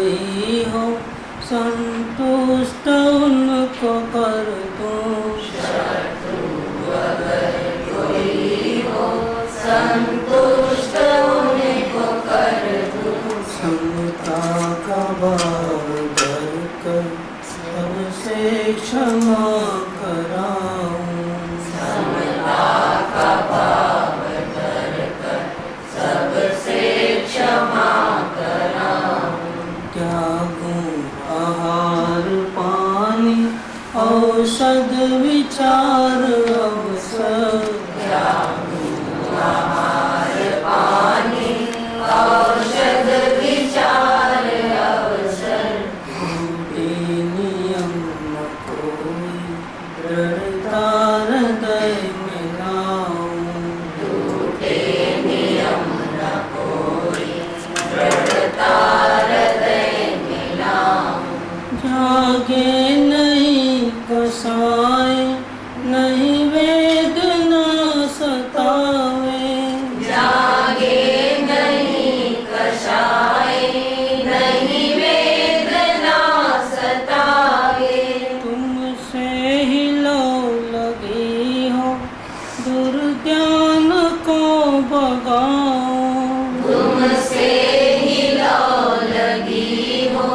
कोई हो संतुष्ट उनको कर दूं। शत्रु अगर कोई हो संतुष्ट उनको कर दूं। समता का भाव धर कर सबसे क्षमा कराऊं। समता का भाव धर कर सबसे क्षमा कराऊं। त्यागूं आहार पानी औषध विचार अवसर। त्यागूं आहार पानी औषध विचार अवसर। टूटे नियम न कोई दृढ़ता हृदय में लाऊं। टूटे नियम न कोई दृढ़ता हृदय में लाऊं। जागे नहीं कसाए नहीं वेदना सतावे। जागे नहीं कषाय नहीं वेदना सतावे। तुमसे ही लो लगी हो दुर्ज्ञान को भगाओ। तुमसे ही लौ लगी हो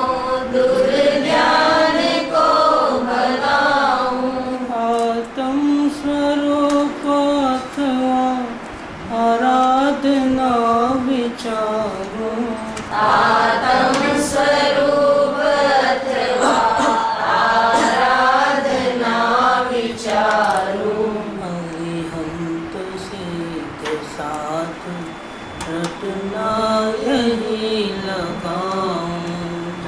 दुर्ज्ञान को भगाऊं। आत्म स्वरूप अथवा आराधना विचारो। आत्म स्वरूप अथवा आराधना विचारूं। अरिहंत सिद्ध साथ रटना यही लगाऊं।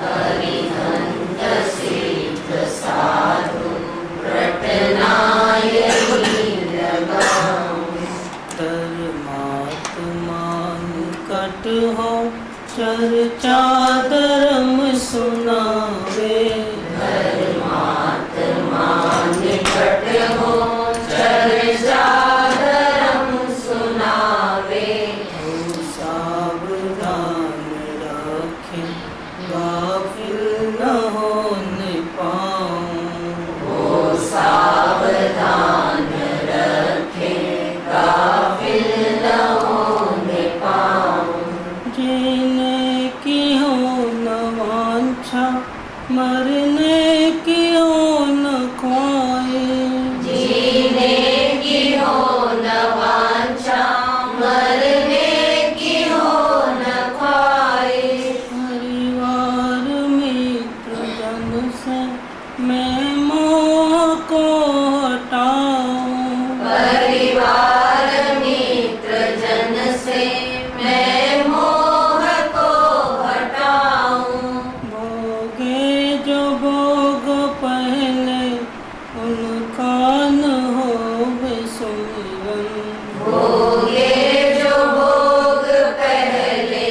अरिहंत सिद्ध साधु रटना यही लगाऊं। धर्मात्मा निकट हो चर्चा धर्म सुनावे। धर्मात्मा निकट हो चर्चा धर्म सुनावे। हो सावधान रखे गाफिल न होने पाऊं। वो सावधान रखे गाफिल न होने पाऊं। जीने की हो न वांछा मरने की हो न ख्वाहिश। जीने की हो न वांछा मरने की हो न ख्वाहिश। परिवार मित्र जन से मैं मोह को हटाऊं। परिवार मित्र जन से मैं मोह को हटाऊं। भोगे जो भोग पहले उनका न हो सुमिरन। भोगे जो भोग पहले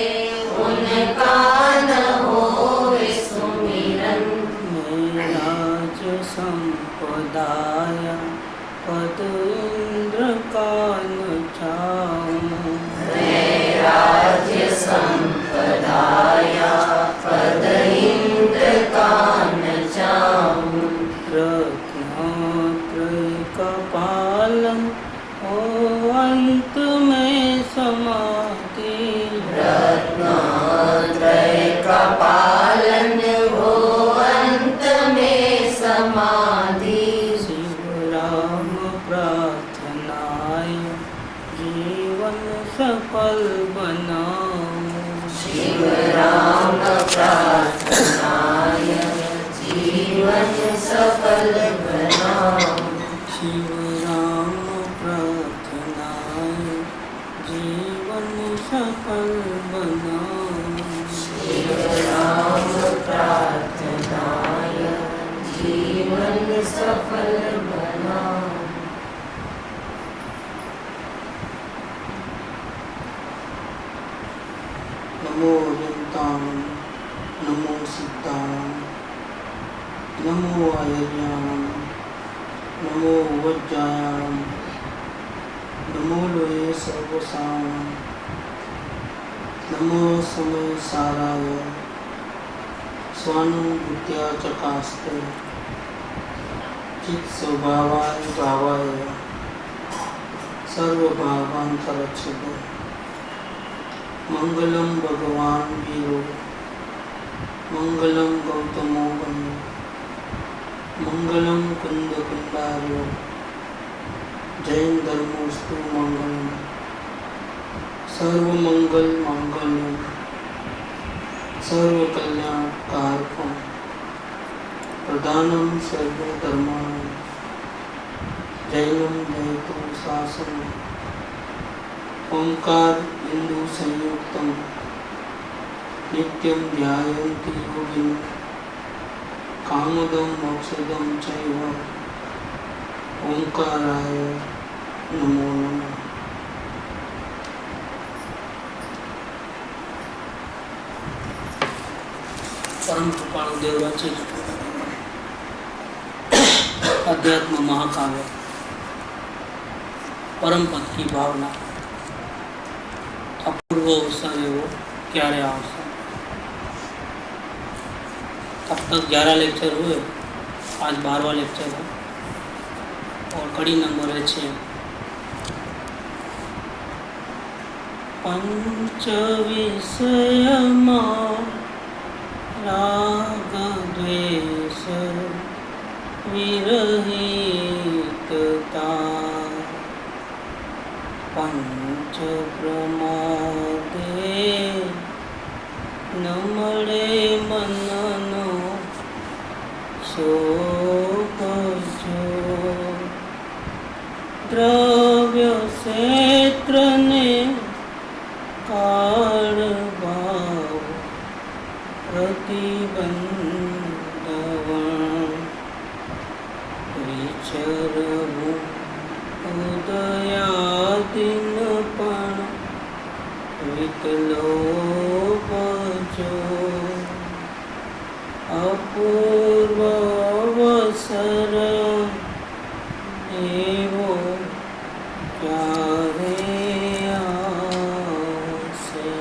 उनका न होवे सुमिरन। मैं राज संपदाया पद इंद्र का न चाहूं। मैं राज्य संपदाया पद इंद्र का न चाहूं। रत्नात्रय का पालन हो अंत में समाधि। रत्नात्रय का पालन हो अंत में समाधि। शिव राम प्रार्थनाय जीवन सफल बनाऊं। शिव राम प्रार्थनाय जीवन सफल बनाऊं। शिव राम प्रार्थनाय जीवन सफल बनाऊं। शिव राम प्रार्थनाय जीवन सफल बनाऊं। नमो अनंतां नमो सिद्धां नमो आयर्यां नमो वज्रायां नमो लोये सर्वसां नमो समय साराय स्वानुभूत्या चकास्ते चित् स्वभावाय भावाय सर्वभावान्तरच्छिदो मंगलम भगवान वीरो मंगलम गौतमो बन्धु मंगलम कुंद कुंडार्यो जैन धर्मोस्तु मंगलम सर्वमंगल मांगल्यम सर्वकल्याण कारकम प्रधानम सर्वधर्माणां जैनम जयतु शासनम ओंकार बिंदु संयुक्तम नित्यं ध्यायन्ति योगिनः कामदं मोक्षदं चैव ओंकाराय नमो नमः। परम कृपाणु देवराचे अध्यात्म महाकाव्य परम पद की भावना अपूर्व अवसर है वो क्यारे अवसर। तब तक 11 लेक्चर हुए, आज 12वां लेक्चर है और कड़ी नंबर है 6। पंच विषयमा राग द्वेष विरहितता पंच प्रमादे न मळे मननो शोभजो द्रव्य क्षेत्र ने काल भाव प्रतिबंधवं विचरवु उदयादिनपण विकलोपजो अपूर्व अवसर एवो क्यारे आवशे।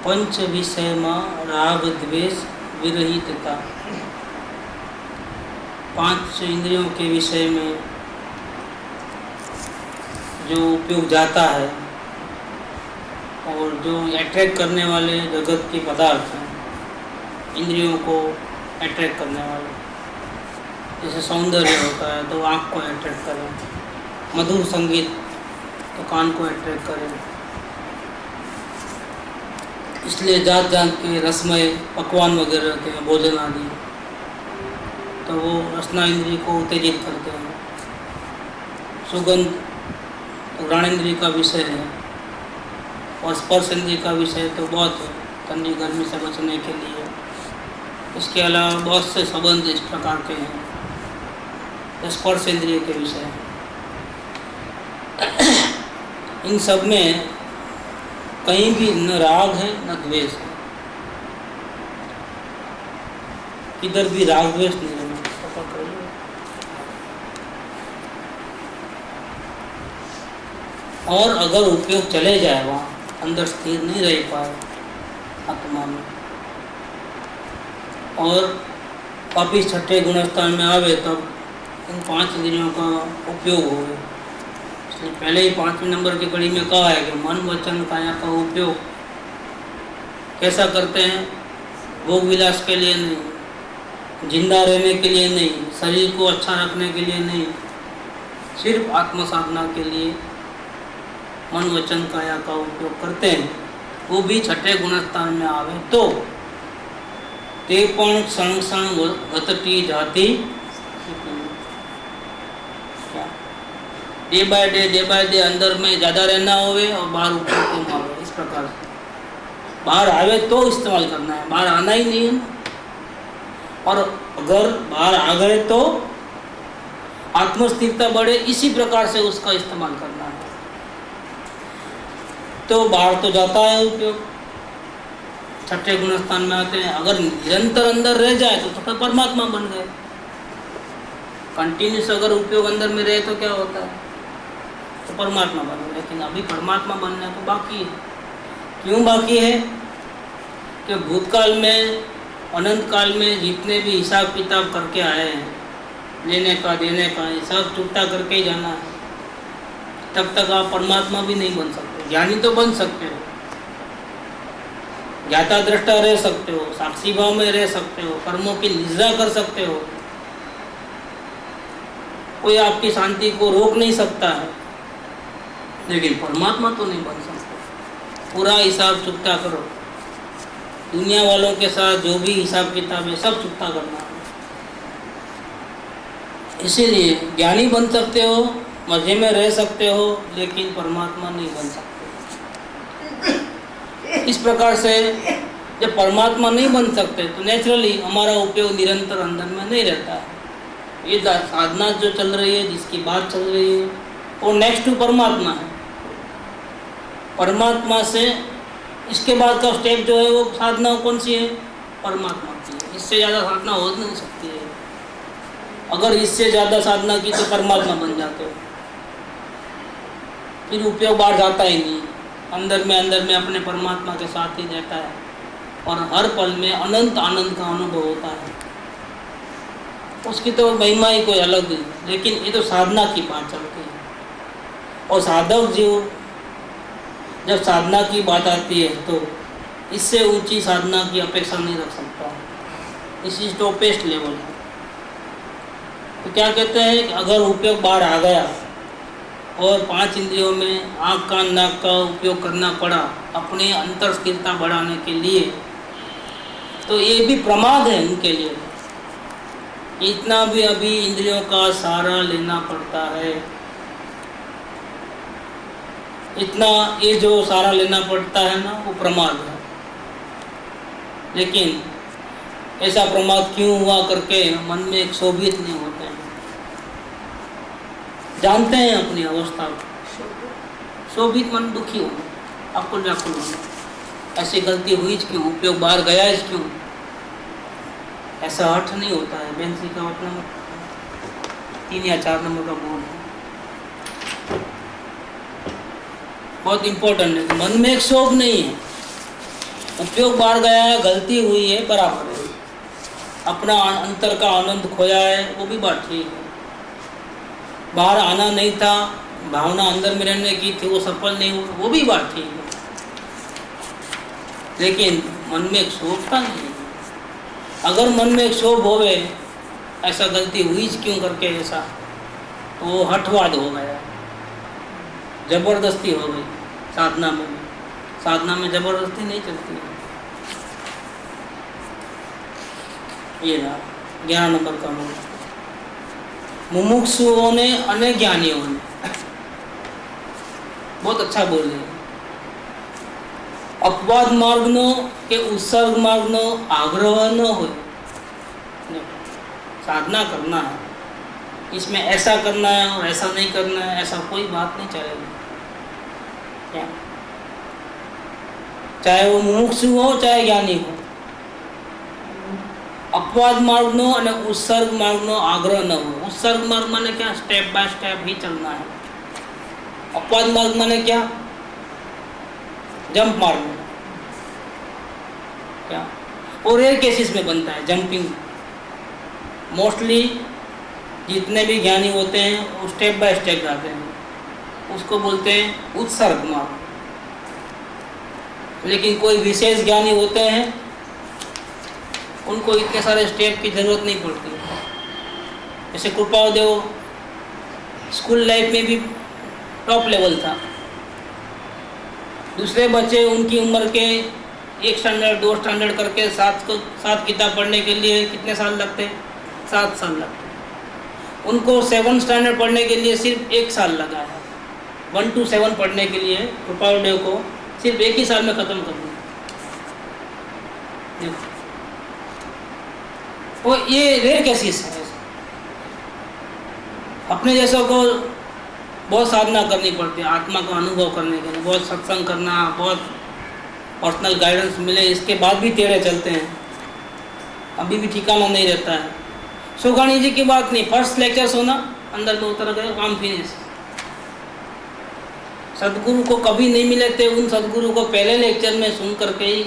पंच विषय में राग द्वेष विरहितता, 5 इंद्रियों के विषय में जो उपयोग जाता है और जो अट्रैक्ट करने वाले जगत के पदार्थ हैं, इंद्रियों को अट्रैक्ट करने वाले, जैसे सौंदर्य होता है तो आँख को अट्रैक्ट करे, मधुर संगीत तो कान को अट्रैक्ट करे, इसलिए जात जात के रसमय पकवान वगैरह रहते हैं, भोजन आदि, तो वो रसना इंद्रिय को उत्तेजित करते हैं। सुगंध तो घ्राणेंद्रिय का विषय है और स्पर्श इंद्रिय का विषय तो बहुत है, ठंडी गर्मी से बचने के लिए। इसके अलावा बहुत से संबंध इस प्रकार के हैं, स्पर्श इंद्रिय के विषय। इन सब में कहीं भी न राग है न द्वेष है, इधर भी राग द्वेष नहीं रहना। और अगर उपयोग चले जाए, वहाँ अंदर स्थिर नहीं रह पाए आत्मा में, और वापिस छठे गुणस्थान में आवे तब इन 5 इंद्रियों का उपयोग हो। इसलिए पहले ही 5वें नंबर की कड़ी में कहा है कि मन वचन काया का उपयोग कैसा करते हैं? भोग विलास के लिए नहीं, जिंदा रहने के लिए नहीं, शरीर को अच्छा रखने के लिए नहीं, सिर्फ आत्म साधना के लिए मन वचन काया का उपयोग करते हैं। वो भी छठे गुणस्थान में आवे तो ते पण क्षण क्षण घटती जाती, डे बाय डे अंदर में ज़्यादा रहना होवे और बाहर उपयोग कम आवे। इस प्रकार से बाहर आवे तो इस्तेमाल करना है, बाहर आना ही नहीं है। और अगर बाहर आ गए तो आत्मस्थिरता बढ़े, इसी प्रकार से उसका इस्तेमाल करना है। तो बाहर तो जाता है उपयोग, छठे गुणस्थान में आते हैं। अगर निरंतर अंदर रह जाए तो परमात्मा बन गए। कंटिन्यूस अगर उपयोग अंदर में रहे तो क्या होता है? तो परमात्मा बन गए। लेकिन अभी परमात्मा बनना तो बाकी है। क्यों बाकी है? कि भूतकाल में, अनंत काल में जितने भी हिसाब किताब करके आए हैं, लेने का देने का, ये सब चुकता करके ही जाना है। तब तक आप परमात्मा भी नहीं बन सकते। ज्ञानी तो बन सकते हो, ज्ञाता दृष्टा रह सकते हो, साक्षी भाव में रह सकते हो, कर्मों की निद्रा कर सकते हो, कोई आपकी शांति को रोक नहीं सकता है, लेकिन परमात्मा तो नहीं बन सकते। पूरा हिसाब चुकता करो, दुनिया वालों के साथ जो भी हिसाब किताब है सब चुकता करना है। इसीलिए ज्ञानी बन सकते हो, मजे में रह सकते हो, लेकिन परमात्मा नहीं बन सकते। इस प्रकार से जब परमात्मा नहीं बन सकते तो नेचुरली हमारा उपयोग निरंतर अंदर में नहीं रहता है। ये साधना जो चल रही है, जिसकी बात चल रही है, वो नेक्स्ट टू परमात्मा है। परमात्मा से इसके बाद का स्टेप जो है वो साधना कौन सी है? परमात्मा की है। इससे ज़्यादा साधना हो नहीं सकती है। अगर इससे ज़्यादा साधना की तो परमात्मा बन जाते हो, फिर उपयोग बाहर जाता ही नहीं, अंदर में अपने परमात्मा के साथ ही रहता है और हर पल में अनंत आनंद का अनुभव होता है। उसकी तो महिमा ही कोई अलग है। लेकिन ये तो साधना की बात चलती है और साधक जीव जब साधना की बात आती है तो इससे ऊंची साधना की अपेक्षा नहीं रख सकता। इस इज टॉपेस्ट लेवल है। तो क्या कहते हैं कि अगर उपयोग बाहर आ गया और 5 इंद्रियों में आँख कान नाक का उपयोग करना पड़ा अपनी अंतर स्थिरता बढ़ाने के लिए, तो ये भी प्रमाद है उनके लिए। इतना भी अभी इंद्रियों का सहारा लेना पड़ता है, इतना ये जो सहारा लेना पड़ता है ना, वो प्रमाद है। लेकिन ऐसा प्रमाद क्यों हुआ करके मन में एक शोभित नहीं होते हैं। जानते हैं अपनी अवस्था को, शोभित मन दुखी होना, अकुल व्याकुल होना, ऐसी गलती हुई क्यों, उपयोग बाहर गया क्यों, ऐसा अर्थ नहीं होता है। बेंसी का मतलब 3 या 4 नंबर का बोर्ड है, बहुत इम्पोर्टेंट है। मन में एक शोभ नहीं है, उपयोग बाहर गया है, गलती हुई है, बराबर है। अपना अंतर का आनंद खोया है, वो भी बात ठीक है। बाहर आना नहीं था, भावना अंदर में रहने की थी, वो सफल नहीं हुआ, वो भी बात ठीक है। लेकिन मन में एक शोभता नहीं है। अगर मन में एक शोभ होवे, ऐसा गलती हुई क्यों करके ऐसा, तो वो हठवाद हो गया, जबरदस्ती हो गई। साधना में जबरदस्ती नहीं चलती है। ये ना 11 नंबर का मूल। मुमुक्षुओं ने अनेक ज्ञानियों ने बहुत अच्छा बोले, अपवाद मार्गनो के उत्सर्ग मार्गनो आग्रह न हो। साधना करना है, इसमें ऐसा करना है और ऐसा नहीं करना है, ऐसा कोई बात नहीं चलेगी। क्या चाहे वो मुमुक्षु हो चाहे ज्ञानी हो, अपवाद मार्गनो और उत्सर्ग मार्गनो आग्रह न हो। उत्सर्ग मार्ग माने क्या? स्टेप बाय स्टेप ही चलना है। अपवाद मार्ग माने क्या? जंप मारना। क्या और रेयर केसेस में बनता है जंपिंग। मोस्टली जितने भी ज्ञानी होते हैं वो स्टेप बाय स्टेप जाते हैं, उसको बोलते हैं उत्सर्ग मार्ग। लेकिन कोई विशेष ज्ञानी होते हैं, उनको इतने सारे स्टेप की जरूरत नहीं पड़ती। जैसे कृपादेव स्कूल लाइफ में भी टॉप लेवल था। दूसरे बच्चे उनकी उम्र के 1 स्टैंडर्ड 2 स्टैंडर्ड करके 7 किताब पढ़ने के लिए कितने साल लगते? 7 साल लगते। उनको 7 स्टैंडर्ड पढ़ने के लिए सिर्फ 1 साल लगा है। 1 to 7 पढ़ने के लिए कृपादेव को सिर्फ 1 ही साल में ख़त्म कर दिया। वो ये रेयर केसेस है। अपने जैसों को बहुत साधना करनी पड़ती है आत्मा का अनुभव करने के लिए, बहुत सत्संग करना, बहुत पर्सनल गाइडेंस मिले, इसके बाद भी टेढ़े चलते हैं, अभी भी ठिकाना नहीं रहता है। सुखानी जी की बात नहीं, फर्स्ट लेक्चर सुना, अंदर में उतर गए, काम फिनिश। सदगुरु को कभी नहीं मिले थे, उन सदगुरु को पहले लेक्चर में सुन करके ही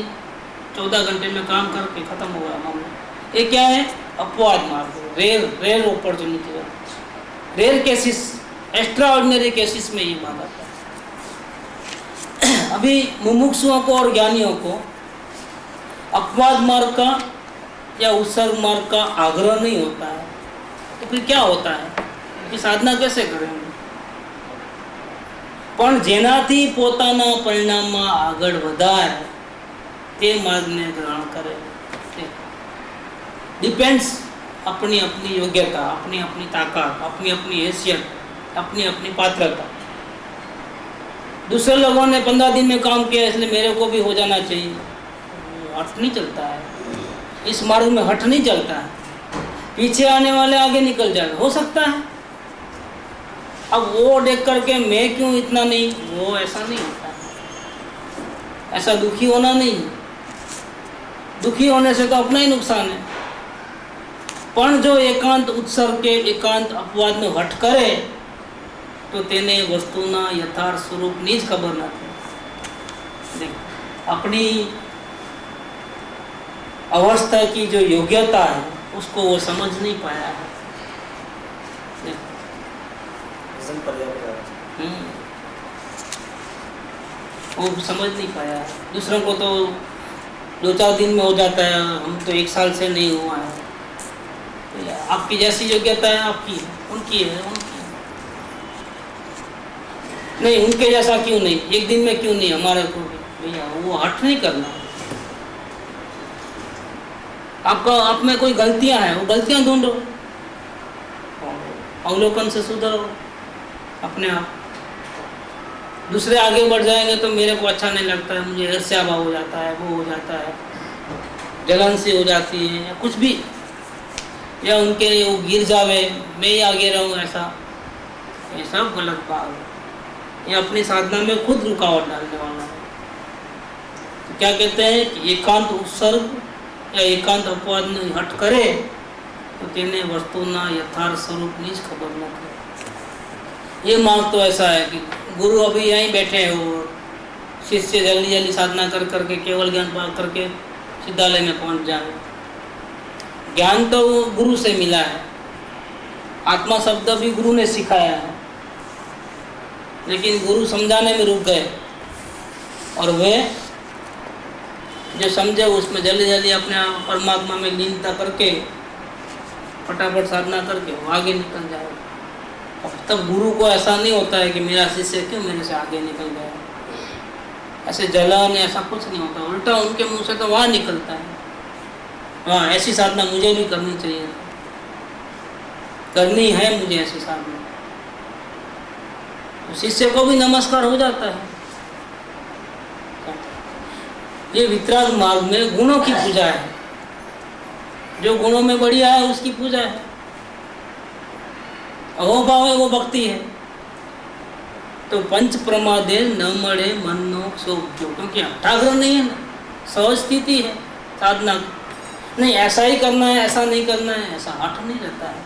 14 घंटे में काम करके खत्म हो गया मामला। ये क्या है? अपवाद मार्ग, rare opportunity, rare cases, extraordinary cases में ये बात आता है। अभी मुमुक्षुओं को और ज्ञानियों को अपवाद मार्ग का या उत्सर्ग मार्ग का आग्रह नहीं होता है, तो फिर क्या होता है कि साधना कैसे करेंगे? પણ જેનાથી પોતાના પરિણામમાં આગળ વધાય તે માર્ગને ગ્રહણ કરે। डिपेंड्स अपनी अपनी योग्यता, अपनी अपनी ताकत, अपनी अपनी हैसियत, अपनी अपनी पात्रता। दूसरे लोगों ने 15 दिन में काम किया इसलिए मेरे को भी हो जाना चाहिए, हट नहीं चलता है। इस मार्ग में हट नहीं चलता है। पीछे आने वाले आगे निकल जाएगा, हो सकता है। अब वो देख करके मैं क्यों इतना नहीं, वो ऐसा नहीं होता है। ऐसा दुखी होना नहीं, दुखी होने से तो अपना ही नुकसान है। पण जो एकांत उत्सर्ग के एकांत अपवाद में हट करे तो तेने वस्तुना यथार्थ स्वरूपनी ज खबर नहीं। अपनी अवस्था की जो योग्यता है उसको वो समझ नहीं पाया है। वो समझ नहीं पाया। दूसरों को तो 2-4 दिन में हो जाता है, हम तो 1 साल से नहीं हुआ है। तो आपकी जैसी योग्यता है आपकी है, उनकी है उनकी है। नहीं उनके जैसा क्यों नहीं, 1 दिन में क्यों नहीं हमारे को भी? भैया वो हट नहीं करना। आपका आप में कोई गलतियां हैं, वो गलतियां ढूंढो, अवलोकन से सुधरो अपने आप। दूसरे आगे बढ़ जाएंगे तो मेरे को अच्छा नहीं लगता है, मुझे ईर्ष्या भाव हो जाता है, वो हो जाता है, जलन सी हो जाती है, या कुछ भी, या उनके लिए वो गिर जावे मैं ही आगे रहूं, ऐसा ये सब गलत बात है। ये अपनी साधना में खुद रुकावट डालने वाला है। तो क्या कहते हैं कि एकांत उत्सर्ग या एकांत अपवाद में हट करे तो तेने वस्तुना यथार्थ स्वरूपनी ज खबर नहीं। ये मार्ग तो ऐसा है कि गुरु अभी यहीं बैठे हैं और शिष्य जल्दी जल्दी साधना कर करके केवल ज्ञान प्राप्त करके सिद्धालय में पहुंच जाए। ज्ञान तो गुरु से मिला है, आत्मा शब्द भी गुरु ने सिखाया है, लेकिन गुरु समझाने में रुक गए और वे जो समझे उसमें जल्दी जल्दी अपने परमात्मा में लीनता करके फटाफट साधना करके वो आगे निकल जाए। तब गुरु को ऐसा नहीं होता है कि मेरा शिष्य क्यों मेरे से आगे निकल गया, ऐसे जलन ऐसा कुछ नहीं होता। उल्टा उनके मुंह से तो वहाँ निकलता है, हाँ ऐसी साधना मुझे भी करनी चाहिए, करनी है मुझे ऐसी साधना। तो शिष्य को भी नमस्कार हो जाता है। ये वितराग मार्ग में गुणों की पूजा है, जो गुणों में बढ़िया है उसकी पूजा है। अहोभाव है वो भक्ति है। तो पंच प्रमादे न मरे मन नो क्षोभ, क्योंकि हठाग्रह नहीं है ना, सहज स्थिति है साधना। नहीं ऐसा ही करना है, ऐसा नहीं करना है, ऐसा हट नहीं रहता है।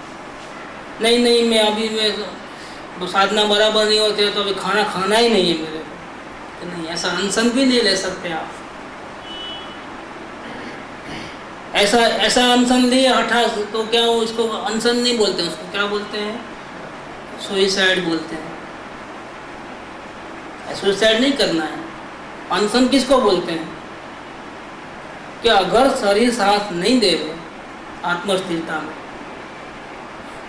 नहीं मैं अभी मैं साधना बराबर नहीं होती है तो अभी खाना खाना ही नहीं है मेरे को, नहीं ऐसा अनशन भी नहीं ले सकते आप। ऐसा अनशन लिए हठा तो क्या वो इसको अनशन नहीं बोलते, उसको क्या बोलते हैं? सुसाइड बोलते हैं। सुसाइड नहीं करना है। अनशन किसको बोलते हैं? कि अगर शरीर साथ नहीं दे आत्मस्थिरता में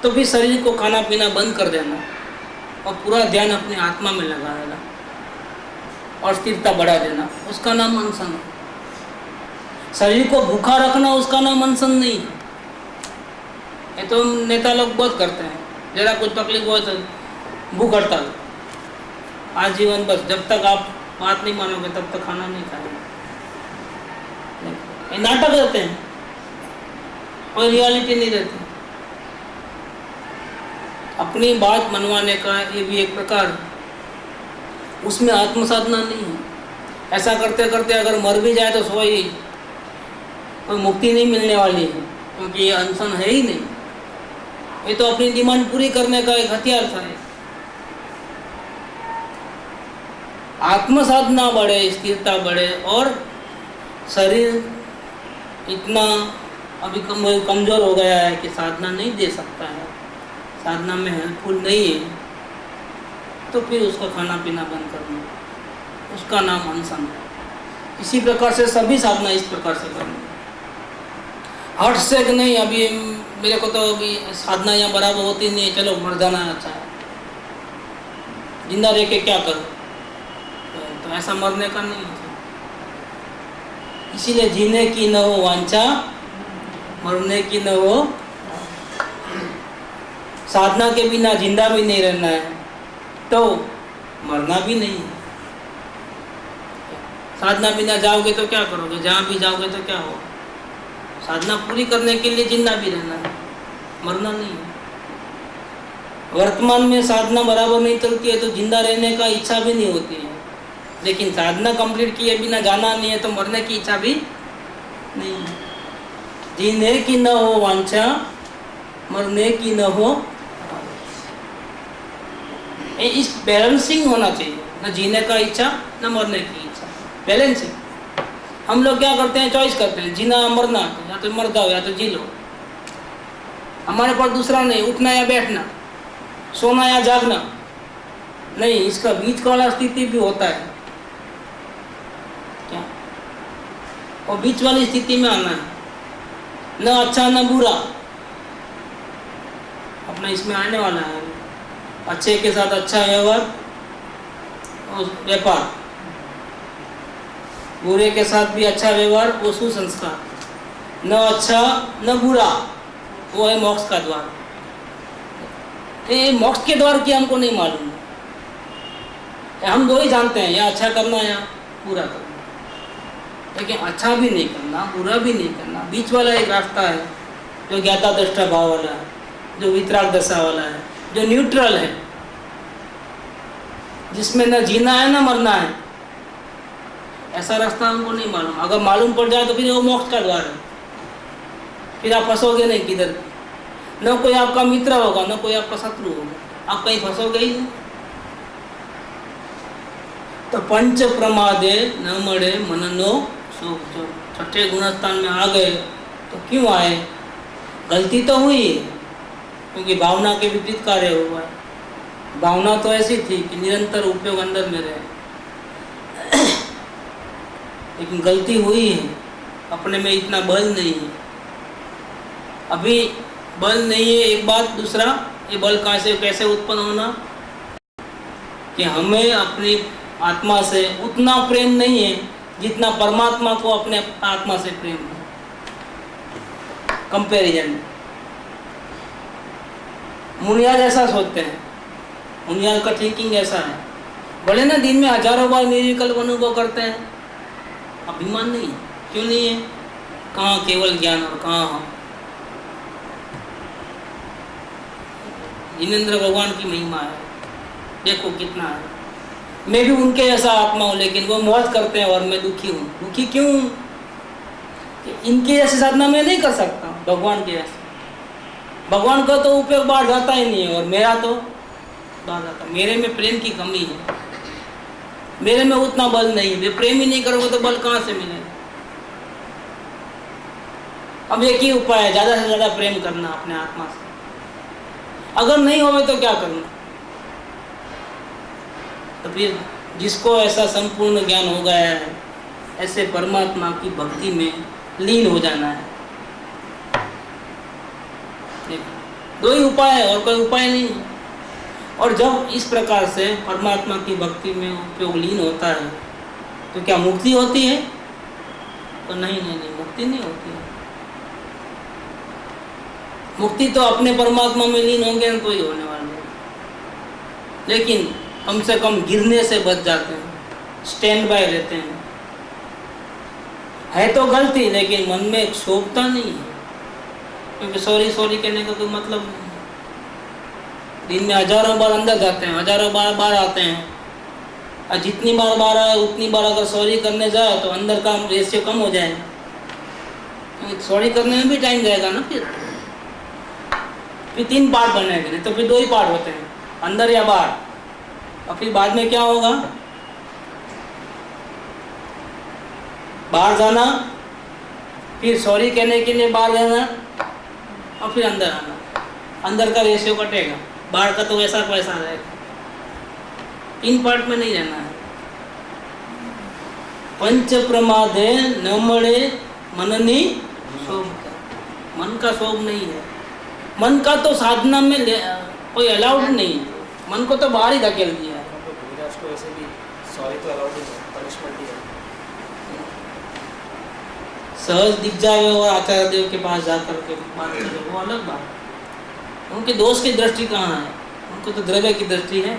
तो भी शरीर को खाना पीना बंद कर देना और पूरा ध्यान अपने आत्मा में लगा देना और स्थिरता बढ़ा देना, उसका नाम अनशन है। शरीर को भूखा रखना उसका नाम अनशन नहीं है। ये तो नेता लोग बहुत करते हैं, जरा कुछ तकलीफ हो तो भूख हड़ताल, आजीवन बस, जब तक आप बात नहीं मानोगे तब तक खाना नहीं खाएंगे। ये नाटक रहते हैं, कोई रियलिटी नहीं रहती। अपनी बात मनवाने का ये भी एक प्रकार है, उसमें आत्मसाधना नहीं है। ऐसा करते करते अगर मर भी जाए तो सोई कोई मुक्ति नहीं मिलने वाली है, क्योंकि ये अनशन है ही नहीं। ये तो अपनी डिमांड पूरी करने का एक हथियार था। आत्मसाधना बढ़े, स्थिरता बढ़े और शरीर इतना अभी कमज़ोर हो गया है कि साधना नहीं दे सकता है, साधना में हेल्पफुल नहीं है, तो फिर उसका खाना पीना बंद करना, उसका नाम अनशन है। इसी प्रकार से सभी साधना इस प्रकार से करनी, हट से कि नहीं अभी मेरे को तो अभी साधना यहाँ बराबर होती नहीं है, चलो मर जाना अच्छा है, जिंदा रह के क्या करो, तो ऐसा मरने का नहीं है। इसीलिए जीने की न हो वांछा, मरने की न हो, साधना के बिना जिंदा भी नहीं रहना है तो मरना भी नहीं है। साधना बिना जाओगे तो क्या करोगे, जहाँ भी जाओगे तो क्या होगा। साधना पूरी करने के लिए जिंदा भी रहना है, मरना नहीं है। वर्तमान में साधना बराबर नहीं चलती है तो जिंदा रहने का इच्छा भी नहीं होती है, लेकिन साधना कंप्लीट किए बिना जाना नहीं है तो मरने की इच्छा भी नहीं है। जीने की न हो वांछा, मरने की न हो, इस बैलेंसिंग होना चाहिए, न जीने का इच्छा न मरने की इच्छा, बैलेंसिंग। हम लोग क्या करते हैं, चॉइस करते हैं, जीना मरना, या तो मर जाओ या तो जी लो। हमारे पास दूसरा नहीं, उठना या बैठना, सोना या जागना नहीं, इसका बीच वाला स्थिति भी होता है क्या, और बीच वाली स्थिति में आना है, न अच्छा न बुरा, अपना इसमें आने वाला है। अच्छे के साथ अच्छा व्यवहार और व्यापार, बुरे के साथ भी अच्छा व्यवहार वो सुसंस्कार, न अच्छा न बुरा, वो है मोक्ष का द्वार। ये मोक्ष के द्वार की हमको नहीं मालूम है, हम दो ही जानते हैं, या अच्छा करना या बुरा करना, लेकिन अच्छा भी नहीं करना बुरा भी नहीं करना, बीच वाला एक रास्ता है जो ज्ञाता दृष्टा भाव वाला है, जो वितराग दशा वाला है, जो न्यूट्रल है, जिसमें न जीना है न मरना है। ऐसा रास्ता हमको नहीं मालूम, अगर मालूम पड़ जाए तो फिर वो मोक्ष का द्वार है, फिर आप फंसोगे नहीं किधर, न कोई आपका मित्र होगा न कोई आपका शत्रु होगा, आप कहीं फंसोगे ही नहीं। तो पंच प्रमादे न मरे मननो सुख, जो छठे गुणस्थान में आ गए तो क्यों आए, गलती तो हुई है क्योंकि भावना के विपरीत कार्य हुआ है। भावना तो ऐसी थी कि निरंतर उपयोग अंदर में रहे, लेकिन गलती हुई है, अपने में इतना बल नहीं है, अभी बल नहीं है। एक बात, दूसरा ये बल कहाँ से कैसे उत्पन्न होना कि हमें अपनी आत्मा से उतना प्रेम नहीं है जितना परमात्मा को अपने आत्मा से प्रेम है। कंपैरिजन, मुनियाज ऐसा सोचते हैं, मुनियाज का थिंकिंग ऐसा है, भले ना दिन में हजारों बार निर्विकल्प अनुभव करते हैं, अभिमान नहीं है। क्यों नहीं है, कहाँ केवल ज्ञान और कहाँ हम। जिनेंद्र भगवान की महिमा है, देखो कितना है। मैं भी उनके जैसा आत्मा हूँ, लेकिन वो मौज करते हैं और मैं दुखी हूँ। दुखी क्यों, कि इनके जैसे साधना मैं नहीं कर सकता, भगवान के जैसे। भगवान का तो उपयोग बाहर जाता ही नहीं है और मेरा तो बाहर जाता। मेरे में प्रेम की कमी है, मेरे में उतना बल नहीं है। मैं प्रेम ही नहीं करूँगा तो बल कहाँ से मिलेगा। अब एक ही उपाय है, ज़्यादा से ज़्यादा प्रेम करना अपने आत्मा से। अगर नहीं होवे तो क्या करना, तो फिर जिसको ऐसा संपूर्ण ज्ञान हो गया है, ऐसे परमात्मा की भक्ति में लीन हो जाना है। दो ही उपाय है और कोई उपाय नहीं है। और जब इस प्रकार से परमात्मा की भक्ति में उपयोग लीन होता है तो क्या मुक्ति होती है, तो नहीं, मुक्ति नहीं होती है। मुक्ति तो अपने परमात्मा में लीन होंगे तो ही होने वाले हैं, लेकिन कम से कम गिरने से बच जाते हैं, स्टैंड बाय रहते हैं। है तो गलती, लेकिन मन में शोभता नहीं है, क्योंकि सॉरी सॉरी कहने का कोई मतलब नहीं। दिन में हजारों बार अंदर जाते हैं, हजारों बार बाहर आते हैं, और जितनी बार बाहर आए उतनी बार अगर सॉरी करने जाए तो अंदर का रेशियो कम हो जाएगा, क्योंकि सॉरी करने में भी टाइम जाएगा ना। फिर 3 पार्ट बनेंगे, नहीं तो फिर 2 ही पार्ट होते हैं, अंदर या बाहर। और फिर बाद में क्या होगा, बाहर जाना, फिर सॉरी कहने के लिए बाहर जाना और फिर अंदर आना। अंदर का रेशियो कटेगा, बाहर का तो वैसा का वैसा रहेगा। इन पार्ट में नहीं रहना है। पंच प्रमादे न मरे मननी शोभ। मन का शोभ नहीं है। मन का तो साधना में कोई अलाउड नहीं है। मन को तो बाहर ही धकेल दिया है। को वैसे भी सॉरी तो अलाउड ही है, पनिशमेंट ही है। सहज दिख जाए और आचार्य देव के पास जाकर के बात करे, वो अलग बात है। उनके दोष की दृष्टि कहाँ है? उनको तो द्रव्य की दृष्टि है।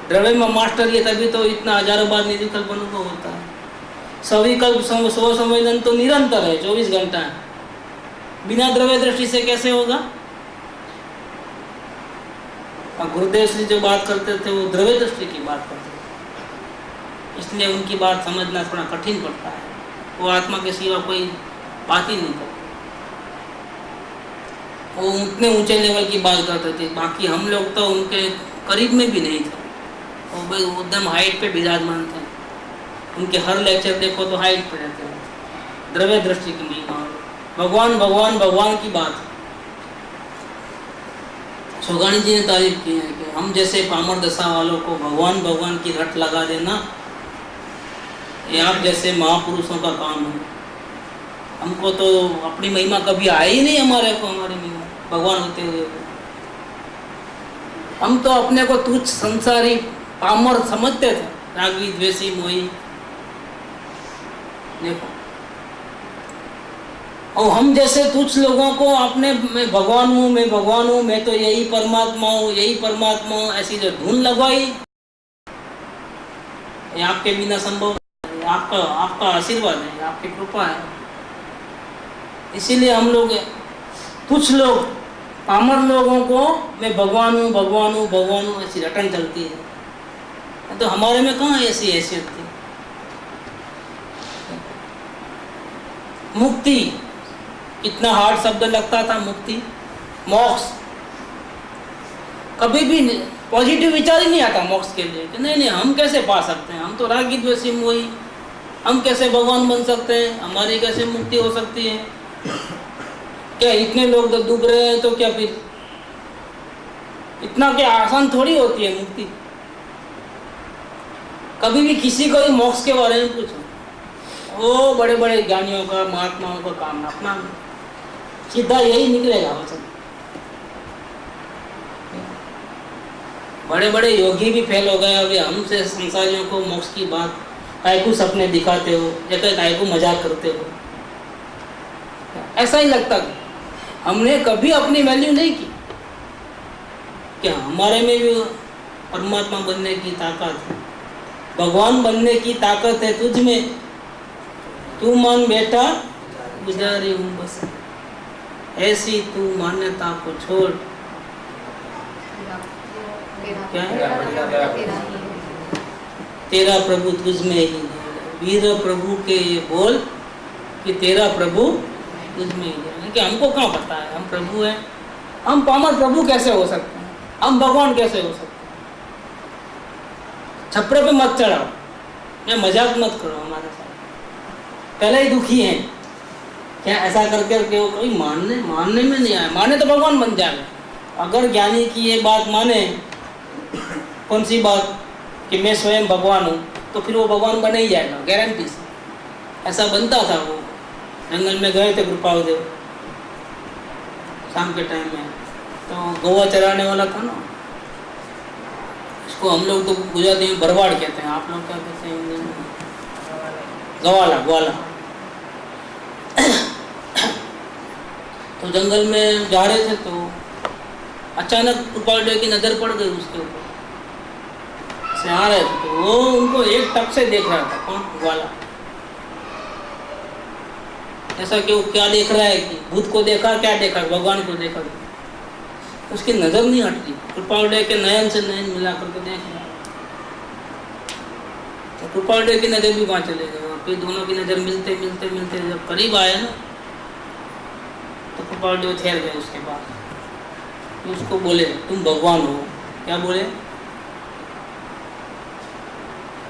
द्रव्य में मास्टर ये तभी तो इतना हजारों बार निर्विकल्प अनुभव होता है। सविकल्प स्व संवेदन तो निरंतर है, 24 घंटा है। बिना द्रव्य दृष्टि से कैसे होगा? और गुरुदेव श्री जो बात करते थे वो द्रव्य दृष्टि की बात करते थे, इसलिए उनकी बात समझना थोड़ा कठिन पड़ता है। वो आत्मा के सिवा कोई बात ही नहीं करते। वो उतने ऊंचे लेवल की बात करते थे, बाकी हम लोग तो उनके करीब में भी नहीं थे। वो भाई एकदम हाइट पे विराजमान थे। उनके हर लेक्चर देखो तो हाइट पे रहते हैं। द्रव्य दृष्टि की महिमा, भगवान भगवान भगवान की बात। सोगानी जी ने तारीफ की है कि हम जैसे पामर दशा वालों को भगवान भगवान की रट लगा देना, ये आप जैसे महापुरुषों का काम है। हमको तो अपनी महिमा कभी आई ही नहीं हमारे को, हमारी महिमा भगवान होते हुए। हम तो अपने को तुच्छ संसारी पामर समझते थे, रागी द्वेषी मोही। देखो, और हम जैसे तुच्छ लोगों को अपने मैं भगवान हूँ, मैं भगवान हूँ, मैं तो यही परमात्मा हूँ, यही परमात्मा हूँ, ऐसी जो धुन लगवाई, ये आपके बिना संभव है। आपका आशीर्वाद है, आपकी कृपा है। इसीलिए हम लोग कुछ लोग पामर लोगों को मैं भगवान हूँ भगवान हूँ भगवान हूँ ऐसी रटन चलती है। तो हमारे में कहाँ ऐसी हैसियत थी? मुक्ति, इतना हार्ड शब्द लगता था मुक्ति, मोक्ष। कभी भी पॉजिटिव विचार ही नहीं आता मोक्ष के लिए कि नहीं हम कैसे पा सकते हैं, हम तो रागी द्वेषी मोही, हम कैसे भगवान बन सकते हैं, हमारी कैसे मुक्ति हो सकती है? क्या इतने लोग तो डूब रहे हैं, तो क्या फिर इतना क्या आसान थोड़ी होती है मुक्ति? कभी भी किसी को भी मोक्ष के बारे में पूछो, वो बड़े बड़े ज्ञानियों का महात्माओं का काम अपना सीधा यही निकलेगा वचन। बड़े बड़े योगी भी फेल हो गए। अभी हमसे संसारियों को मोक्ष की बात कायकू सपने दिखाते हो या कायकू मजाक करते हो, ऐसा ही लगता कि हमने कभी अपनी वैल्यू नहीं की। क्या हमारे में भी परमात्मा बनने की ताकत है, भगवान बनने की ताकत है तुझ में। तू मान बेटा गुजारी हूँ बस, ऐसी तू मान्यता को छोड़। क्या है? तेरा प्रभु तुझ में ही है। वीर प्रभु के ये बोल कि तेरा प्रभु तुझ में ही है। कि हमको कहाँ पता है हम प्रभु हैं? हम पामर प्रभु कैसे हो सकते हैं? हम भगवान कैसे हो सकते हैं? छपरे पे मत चढ़ाओ, या मजाक मत करो हमारे साथ। पहले ही दुखी हैं क्या ऐसा करके वो कोई मानने में नहीं आया। माने तो भगवान बन जाएगा। अगर ज्ञानी की ये बात माने, कौन सी बात कि मैं स्वयं भगवान हूँ, तो फिर वो भगवान बन ही जाएगा गारंटी से। ऐसा बनता था। वो जंगल में गए थे गुरुपाल देव शाम के टाइम में, तो गौवा चराने वाला था ना, इसको हम लोग तो गुजराती में भरवाड़ कहते हैं, आप लोग क्या कहते हैं हिंदी में? ग्वाला। तो जंगल में जा रहे थे तो अचानक गोपाल देव की नज़र पड़ गई उसके ऊपर से आ रहे थे, तो वो उनको एक टक से देख रहा था। कौन? ग्वाला। ऐसा कि वो क्या देख रहा है कि भूत को देखा, क्या देखा, भगवान को देखा, उसकी नज़र नहीं हटती। कृपाल देव के नयन से नयन मिला करके देख रहा। तो कृपाल देव की नज़र भी वहाँ चले गए। फिर दोनों की नज़र मिलते मिलते मिलते जब करीब आए ना, तो कृपाल देव ठहर गए। उसके बाद तो उसको बोले तुम भगवान हो। क्या बोले?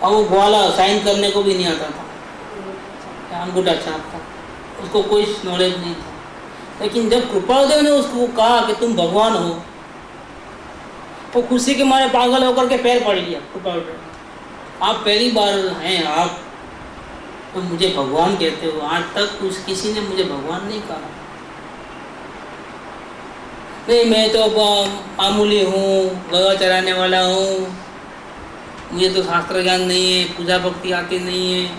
और वो ग्वाला साइन करने को भी नहीं आता था। अंगूठा छाप था, उसको कोई नॉलेज नहीं था। लेकिन जब कृपादेव ने उसको कहा कि तुम भगवान हो, वो खुशी के मारे पागल होकर के पैर पड़ लिया। कृपादेव, आप पहली बार हैं, आप तो मुझे भगवान कहते हो, आज तक किसी ने मुझे भगवान नहीं कहा। नहीं, मैं तो मामूली हूँ, गवा चराने वाला हूँ, मुझे तो शास्त्र ज्ञान नहीं है, पूजा भक्ति आती नहीं है,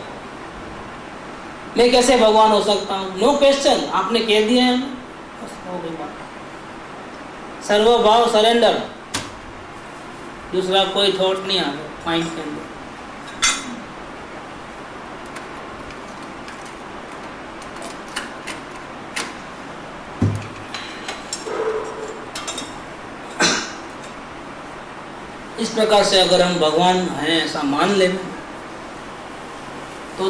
मैं कैसे भगवान हो सकता हूँ। नो क्वेश्चन, आपने कह दिया है, बस हो गई बात। सर्वभाव सरेंडर, दूसरा कोई थॉट नहीं आ गया माइंड के अंदर। इस प्रकार से अगर हम भगवान हैं ऐसा मान लें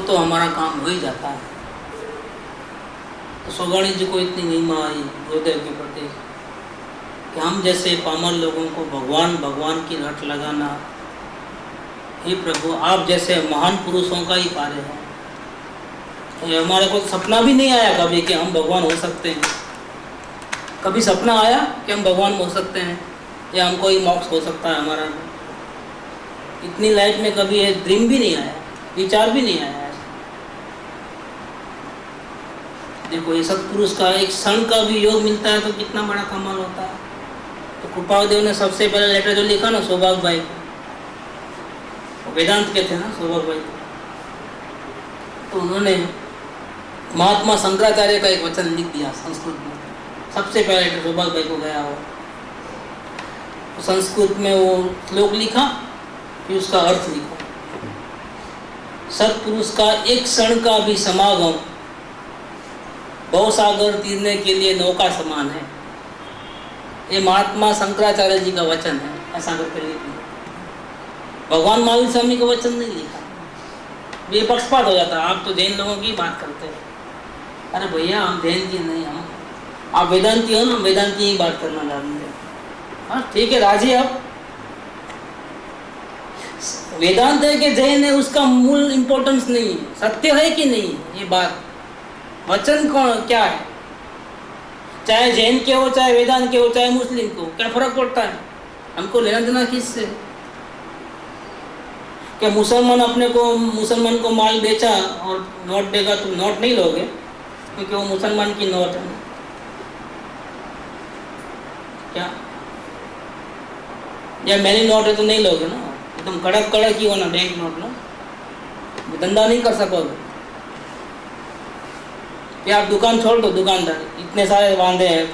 तो हमारा काम हो ही जाता है। तो सौगाणी जी को इतनी महिमा आई गुरुदेव के प्रति कि हम जैसे पामर लोगों को भगवान भगवान की रट लगाना, हे प्रभु आप जैसे महान पुरुषों का ही कार्य है। तो हमारे को सपना भी नहीं आया कभी कि हम भगवान हो सकते हैं। कभी सपना आया कि हम भगवान हो सकते हैं या हमको ही मोक्ष हो सकता है हमारा? इतनी लाइफ में कभी ये ड्रीम भी नहीं आया, विचार भी नहीं आया। देखो, ये सत्पुरुष का एक क्षण का भी योग मिलता है तो कितना बड़ा कमाल होता है। तो कृपादेव ने सबसे पहले लेटर जो लिखा ना सौभाग्य भाई को, वेदांत के थे ना सौभाग्य भाई, तो उन्होंने महात्मा शंकराचार्य का एक वचन लिख दिया संस्कृत में। सबसे पहले लेटर सौभाग्य भाई को गया हो, तो संस्कृत में वो श्लोक लिखा, फिर उसका अर्थ लिखा। सत्पुरुष का एक क्षण का भी समागम भवसागर तीरने के लिए नौका समान है। ये महात्मा शंकराचार्य जी का वचन है, ऐसा करके लिख दिया। भगवान महावीर स्वामी का वचन नहीं लिखा, ये पक्षपात हो जाता है। आप तो जैन लोगों की बात करते हैं। अरे भैया, हम जैन की नहीं, हम आप वेदांती हो ना, वेदांती ही बात करना जानते हैं। हाँ ठीक है, राजी आप। वेदांत है कि जैन है, उसका मूल इंपॉर्टेंस नहीं है, सत्य है कि नहीं ये बात। वचन कौन क्या है, चाहे जैन के हो, चाहे वेदांत के हो, चाहे मुस्लिम को, क्या फर्क पड़ता है? हमको लेना देना किससे? क्या मुसलमान को माल बेचा और नोट देगा तो नोट नहीं लोगे क्योंकि वो मुसलमान की नोट है? क्या या मेरी नोट है तो नहीं लोगे ना? एकदम कड़क ही होना बैंक नोट ना, धंधा नहीं कर सकोगे। या आप दुकान छोड़ दो, दुकानदार इतने सारे बांधे हैं,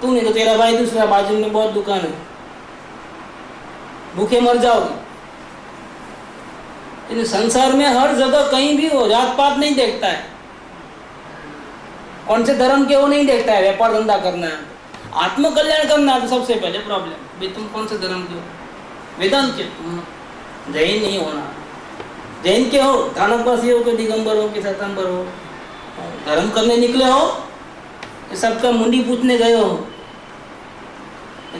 तू नहीं तो तेरा भाई दूसरा बाजू में बहुत दुकान है, भूखे मर जाओगे। इन संसार में हर जगह कहीं भी हो, जात पात नहीं देखता है, कौन से धर्म के वो नहीं देखता है। व्यापार धंधा करना है, आत्मकल्याण करना है तो सबसे पहले प्रॉब्लम भाई तुम कौन से धर्म के हो? वेदांत के, जैन नहीं होना। जैन के हो, थानकवासी हो कि दिगंबर हो कि श्वेतांबर हो, धर्म करने निकले हो कि सबका मुंडी पूछने गए हो?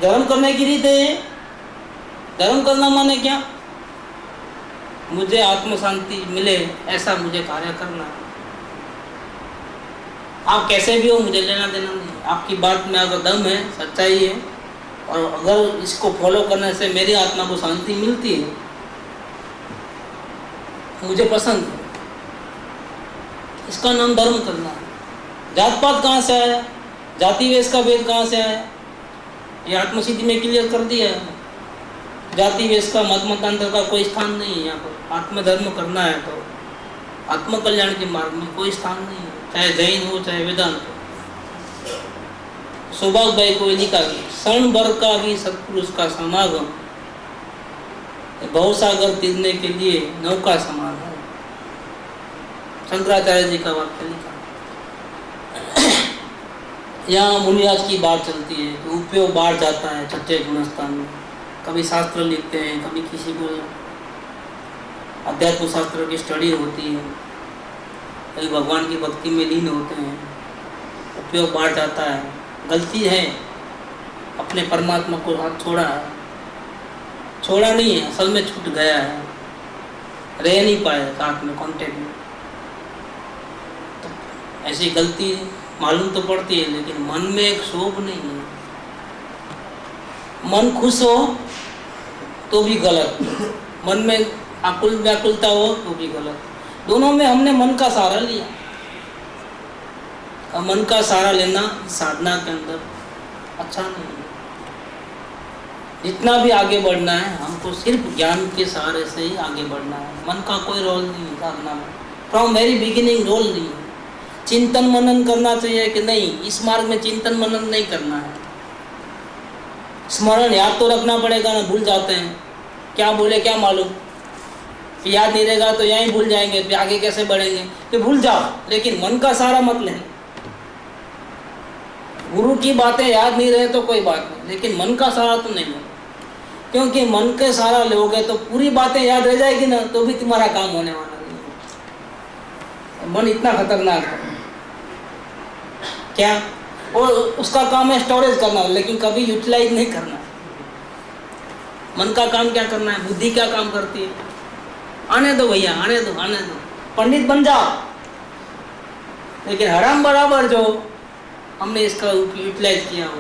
धर्म करने की रीत है। धर्म करना माने क्या? मुझे आत्म शांति मिले ऐसा मुझे कार्य करना है। आप कैसे भी हो, मुझे लेना देना नहीं। आपकी बात में अगर दम है, सच्चाई है, और अगर इसको फॉलो करने से मेरी आत्मा को शांति मिलती है, मुझे पसंद है। इसका नाम धर्म करना है। जात पात कहाँ से आया? जाति वेश का भेद कहाँ से आया? ये आत्मसिद्धि में क्लियर कर दिया है। जाति वेश का मत मतांतर का कोई स्थान नहीं है यहाँ पर। आत्मधर्म करना है तो आत्मकल्याण के मार्ग में कोई स्थान नहीं है, चाहे जैन हो चाहे वेदांत हो। सौभाग्य भाई को लिखा कि क्षण भर का भी सत्पुरुष का समागम भवसागर तीरने के लिए नौका समान है। शंकराचार्य जी का वाक्य लिखा। यहाँ मुनिराज की बात चलती है तो उपयोग बाढ़ जाता है छठे गुणस्थान में। कभी शास्त्र लिखते हैं, कभी किसी को अध्यात्म शास्त्र की स्टडी होती है, कभी भगवान की भक्ति में लीन होते हैं, उपयोग बाढ़ जाता है। गलती है, अपने परमात्मा को हाथ छोड़ा है, छोड़ा नहीं है, असल में छूट गया है, रह नहीं पाए साथ में कांटेक्ट में। ऐसी गलती मालूम तो पड़ती है, लेकिन मन में एक शोभ नहीं है। मन खुश हो तो भी गलत, मन में आकुल व्याकुलता हो तो भी गलत। दोनों में हमने मन का सहारा लिया। और मन का सहारा लेना साधना के अंदर अच्छा नहीं है। जितना भी आगे बढ़ना है हमको सिर्फ ज्ञान के सहारे से ही आगे बढ़ना है। मन का कोई रोल नहीं है साधना में, फ्रॉम वेरी बिगिनिंग रोल नहीं है। चिंतन मनन करना चाहिए कि नहीं, इस मार्ग में चिंतन मनन नहीं करना है। स्मरण याद तो रखना पड़ेगा ना, भूल जाते हैं, क्या बोले क्या मालूम, याद नहीं रहेगा तो यहीं भूल जाएंगे, फिर आगे कैसे बढ़ेंगे, तो भूल जाओ, लेकिन मन का सहारा मत लें। गुरु की बातें याद नहीं रहे तो कोई बात नहीं, लेकिन मन का सहारा तो नहीं लो, क्योंकि मन के सहारा लोगे तो पूरी बातें याद रह जाएगी ना, तो भी तुम्हारा काम होने वाला नहीं है। मन इतना खतरनाक है क्या, और उसका काम है स्टोरेज करना, लेकिन कभी यूटिलाइज नहीं करना। मन का काम क्या करना है, बुद्धि क्या काम करती है, आने दो भैया, आने दो, आने दो, पंडित बन जाओ, लेकिन हराम बराबर जो हमने इसका यूटिलाइज किया हो।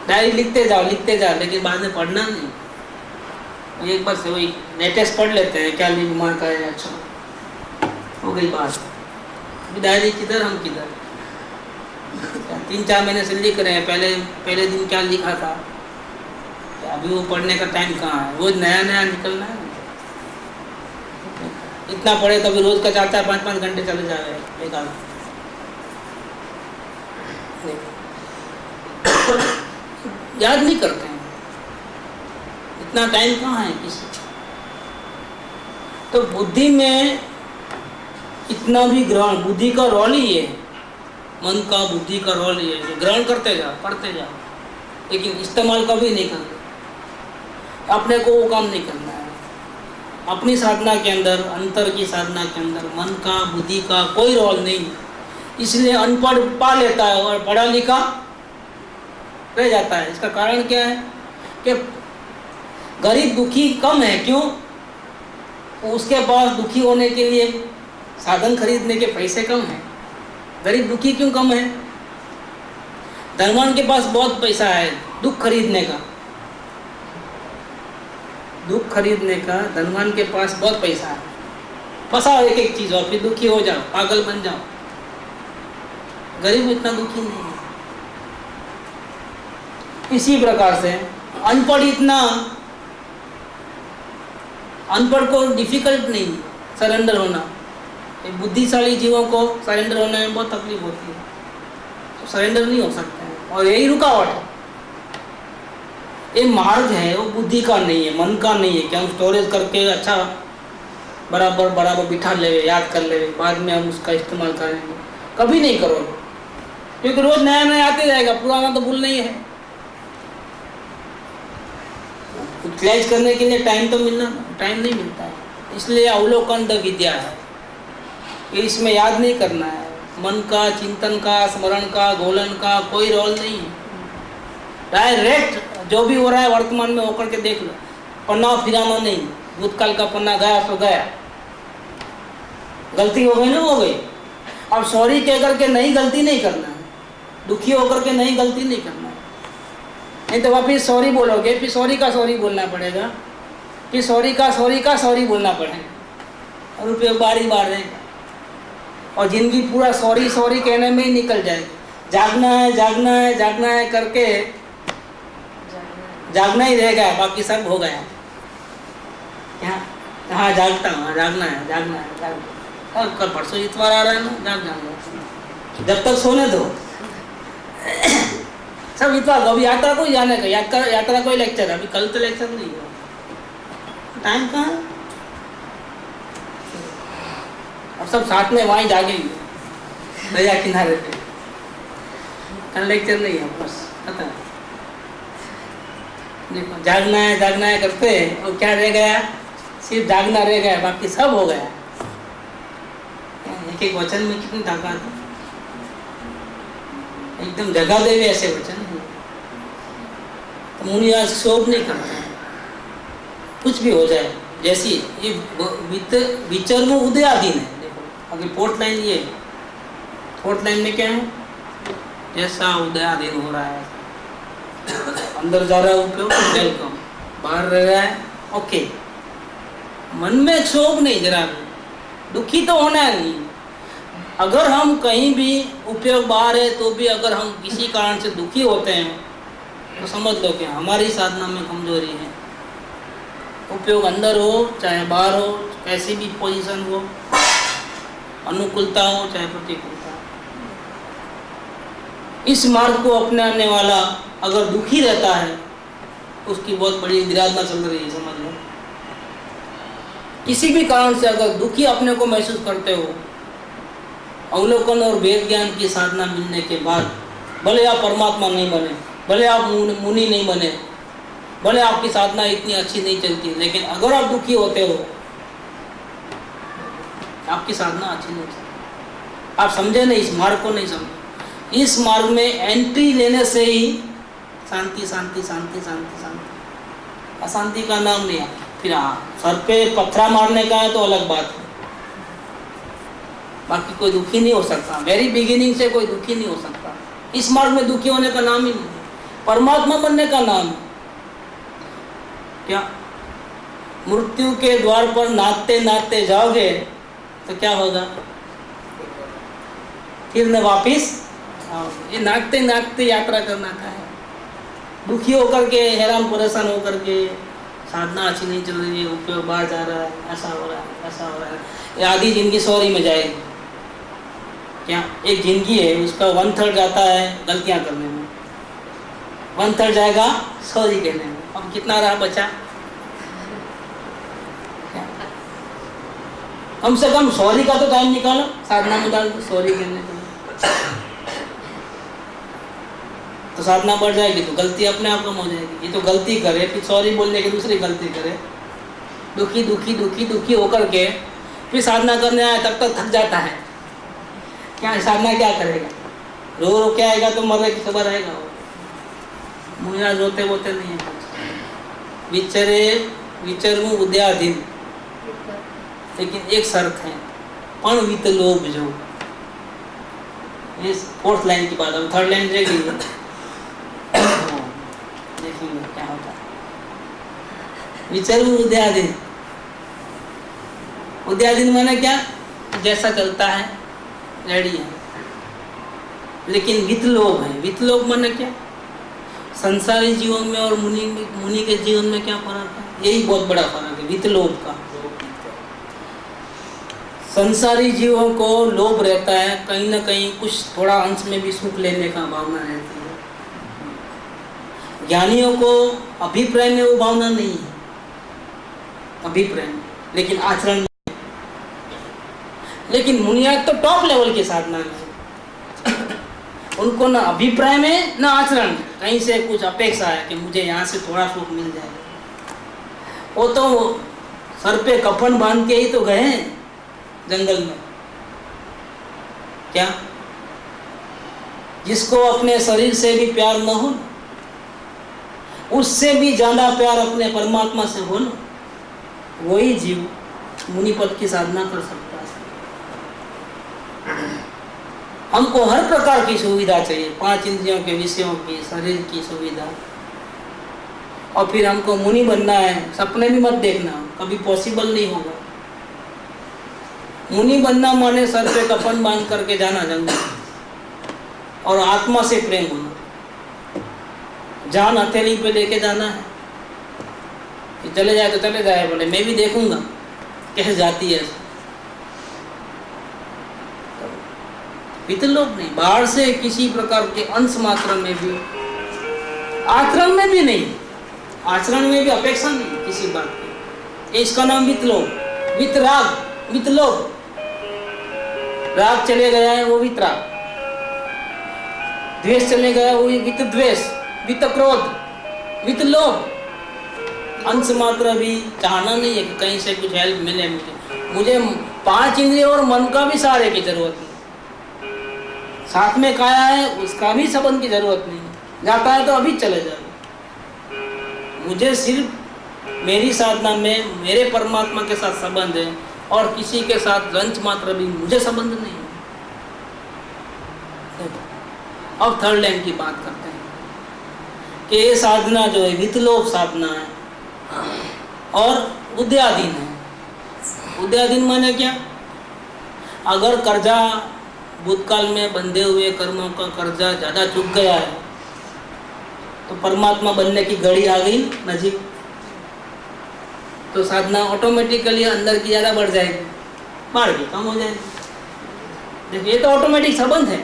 डायरी लिखते जाओ, लेकिन बाद में पढ़ना नहीं। एक बार से वही लेटेस्ट पढ़ लेते हैं, क्या लिख मार का है, अच्छा हो गई बात। डायरी किधर, हम किधर, 3-4 महीने से लिख रहे हैं, पहले दिन क्या लिखा था, अभी वो पढ़ने का टाइम कहाँ है, रोज नया नया निकलना है। इतना पढ़े तो अभी रोज का चाहता है 5-5 घंटे चले जा रहे हैं बेकार। याद नहीं करते हैं, इतना टाइम कहाँ है किसी। तो बुद्धि में इतना भी ग्रहण, बुद्धि का रोल ही है, मन का बुद्धि का रोल ही है, ग्रहण करते जाओ, पढ़ते जाओ, लेकिन इस्तेमाल कभी नहीं करते। अपने को वो काम नहीं करना है। अपनी साधना के अंदर, अंतर की साधना के अंदर मन का बुद्धि का कोई रोल नहीं, इसलिए अनपढ़ पा लेता है और पढ़ा लिखा रह जाता है। इसका कारण क्या है कि गरीब दुखी कम है। क्यों? उसके पास दुखी होने के लिए साधन खरीदने के पैसे कम हैं। गरीब दुखी क्यों कम है? धनवान के पास बहुत पैसा है दुख खरीदने का, दुख खरीदने का धनवान के पास बहुत पैसा है। फंसाओ एक एक चीज और फिर दुखी हो जाओ, पागल बन जाओ। गरीब इतना दुखी नहीं है। इसी प्रकार से अनपढ़ इतना, अनपढ़ को डिफिकल्ट नहीं सरेंडर होना, बुद्धिशाली जीवों को सरेंडर होने में बहुत तकलीफ होती है, तो सरेंडर नहीं हो सकते हैं, और यही रुकावट है। ये मार्ग है वो बुद्धि का नहीं है, मन का नहीं है कि हम स्टोरेज करके अच्छा बराबर बिठा ले, याद कर ले, बाद में हम उसका इस्तेमाल करेंगे। कभी नहीं करो, क्योंकि रोज नया नया आते जाएगा, पुराना तो भूल नहीं है। यूटिलाइज करने के लिए टाइम तो टाइम नहीं मिलता है, इसलिए अवलोकन द विद्या है। इसमें याद नहीं करना है, मन का, चिंतन का, स्मरण का, गोलन का कोई रोल नहीं है। डायरेक्ट जो भी हो रहा है वर्तमान में होकर के देख लो, पन्ना फिराना नहीं, भूतकाल का पन्ना गया सो गया, गलती हो गई ना हो गई। अब सॉरी कह करके नहीं गलती नहीं करना है, दुखी होकर के नहीं गलती नहीं करना है, नहीं तो वापिस सॉरी बोलोगे, फिर सॉरी का सॉरी बोलना पड़ेगा, फिर सॉरी का सॉरी बोलना पड़ेगा, और रुपये बार ही बार रहेगा, और जिंदगी पूरा सॉरी सॉरी कहने में ही निकल जाएगी। जागना है जागना है जागना है करके जागना ही रह गया, बाकी सब हो गया। क्या? हाँ जागता हूँ, हाँ जागना है जागना है जागना है। कल परसों इतवार आ रहा है ना, जाग जाऊंगा, जब तक सोने दो। सब इतवार, अभी यात्रा को जाने का, यात्रा कोई लेक्चर, अभी कल तो लेक्चर नहीं हुआ, टाइम कहाँ है? अब सब साथ में वहीं जागेंगे दरिया किनारे पे, कल लेक्चर नहीं है, बस खत्म। देखो जागना है करते हैं, और क्या रह गया? सिर्फ जागना रह गया, बाकी सब हो गया। एक एक वचन में कितनी ताकत है, एकदम जगा देवे ऐसे वचन। तो मुनि आज शोभ नहीं करता, कुछ भी हो जाए, जैसी ये विचर में उदयाधीन है। देखो आगे फोर्थ लाइन ये, फोर्थ लाइन में क्या है, जैसा उदयादिन हो रहा है, अंदर जा रहा है उपयोग वेलकम, बाहर रह रहा है ओके, मन में क्षोभ नहीं, जरा भी दुखी तो होना नहीं। अगर हम कहीं भी उपयोग बाहर है तो भी अगर हम किसी कारण से दुखी होते हैं तो समझ लो कि हमारी साधना में कमजोरी है। उपयोग अंदर हो चाहे बाहर हो, कैसी भी पोजीशन हो, अनुकूलता हो चाहे प्रतिकूलता हो, इस मार्ग को अपनाने वाला अगर दुखी रहता है उसकी बहुत बड़ी विराधना चल रही है, समझ लो। किसी भी कारण से अगर दुखी अपने को महसूस करते हो, अवलोकन और वेद ज्ञान की साधना मिलने के बाद, भले आप परमात्मा नहीं बने, भले आप मुनि नहीं बने, भले आपकी साधना इतनी अच्छी नहीं चलती, लेकिन अगर आप दुखी होते हो आपकी साधना अच्छी नहीं चलती। आप समझे नहीं, इस मार्ग को नहीं समझे। इस मार्ग में एंट्री लेने से ही शांति शांति शांति शांति शांति, अशांति का नाम नहीं है। फिर हाँ, सर पे पत्थरा मारने का है तो अलग बात है, बाकी कोई दुखी नहीं हो सकता। वेरी बिगिनिंग से कोई दुखी नहीं हो सकता। इस मार्ग में दुखी होने का नाम ही नहीं, परमात्मा बनने का नाम है। क्या मृत्यु के द्वार पर नाचते नाचते जाओगे तो क्या होगा, फिर न वापिस आओगे। ये नाचते नाचते यात्रा करना का है। दुखी होकर के, हैरान परेशान होकर के, साधना अच्छी नहीं चल रही है, उपयोग बाहर जा रहा है, ऐसा हो रहा है, ऐसा हो रहा है, ये आधी जिंदगी सॉरी में जाएगी। क्या एक जिंदगी है, उसका 1/3 जाता है गलतियां करने में, 1/3 जाएगा सॉरी कहने में। अब कितना रहा बचा? कम से कम सॉरी का तो टाइम निकालो, साधना में डाल दो सॉरी कहने के लिए, तो साधना बढ़ जाएगी, तो गलती अपने आप कम हो जाएगी। ये तो गलती करे फिर सॉरी बोलने की दूसरी गलती करे, दुखी दुखी दुखी दुखी होकर के फिर साधना करने आए तब तक थक जाता है। क्या साधना क्या करेगा? रो रो के आएगा तो मरने की खबर आएगा। मुझे रोते वोते नहीं है। विचरे विचरू उद्याधीन, लेकिन एक शर्त है, पण वित लोभ जो। इस फोर्थ लाइन की बात, अब थर्ड लाइन रह गई है, देखेंगे क्या होता है। विचरू उद्याधीन, उद्याधीन माने क्या? जैसा चलता है रेडी है, लेकिन वित लोभ है। वित लोभ माने क्या? संसारी जीवन में और मुनि के जीवन में क्या फर्क है? यही बहुत बड़ा फर्क है वित लोभ का। संसारी जीवों को लोभ रहता है, कहीं ना कहीं कुछ थोड़ा अंश में भी सुख लेने का भावना रहती है। ज्ञानियों को अभिप्राय में वो भावना नहीं है, अभिप्राय में, लेकिन आचरण में। लेकिन मुनियात तो टॉप लेवल के साधना में, उनको ना अभिप्राय में ना आचरण में कहीं से कुछ अपेक्षा है कि मुझे यहाँ से थोड़ा सुख मिल जाए। वो तो सर पे कफन बांध के ही तो गए हैं जंगल में। क्या जिसको अपने शरीर से भी प्यार न हो, उससे भी ज्यादा प्यार अपने परमात्मा से हो ना, वही जीव मुनि पद की साधना कर सकता है। हमको हर प्रकार की सुविधा चाहिए, 5 इंद्रियों के विषयों की, शरीर की सुविधा, और फिर हमको मुनि बनना है। सपने भी मत देखना, कभी पॉसिबल नहीं होगा। मुनि बनना माने सर पे कफन बांध करके जाना जंगल और आत्मा से प्रेम होना, जान हथेली पे लेके जाना है कि चले जाए तो चले जाए, बोले मैं भी देखूंगा कैसे जाती है। वित लोभ नहीं, बाहर से किसी प्रकार के अंश मात्र में भी, आचरण में भी नहीं, आचरण में भी अपेक्षा नहीं किसी बात की। इसका नाम वित लोभ, वित राग, वित लोभ। राग चले गया है वो वित राग, द्वेष चले गया वो वित द्वेष, वित क्रोध, वित लोभ। अंश मात्र भी चाहना नहीं है कि कहीं से कुछ हेल्प मिले मुझे 5 इंद्रिय और मन का भी सहारे की जरूरत नहीं, साथ में काया है उसका भी संबंध की जरूरत नहीं, जाता है तो अभी चले जाए। मुझे सिर्फ मेरी साधना में मेरे परमात्मा के साथ संबंध है, और किसी के साथ लंच मात्र भी मुझे संबंध नहीं है। देखो, अब थर्ड लाइन की बात करते हैं कि ये साधना जो है वितलोप साधना है और उद्याधीन है। उद्याधीन माने क्या? अगर कर्जा भूतकाल में बंधे हुए कर्मों का कर्जा ज़्यादा चुक गया है तो परमात्मा बनने की घड़ी आ गई नजीक, तो साधना ऑटोमेटिकली अंदर की ज़्यादा बढ़ जाएगी, बाहर की कम हो जाएगी। देखिए, ये तो ऑटोमेटिक संबंध है,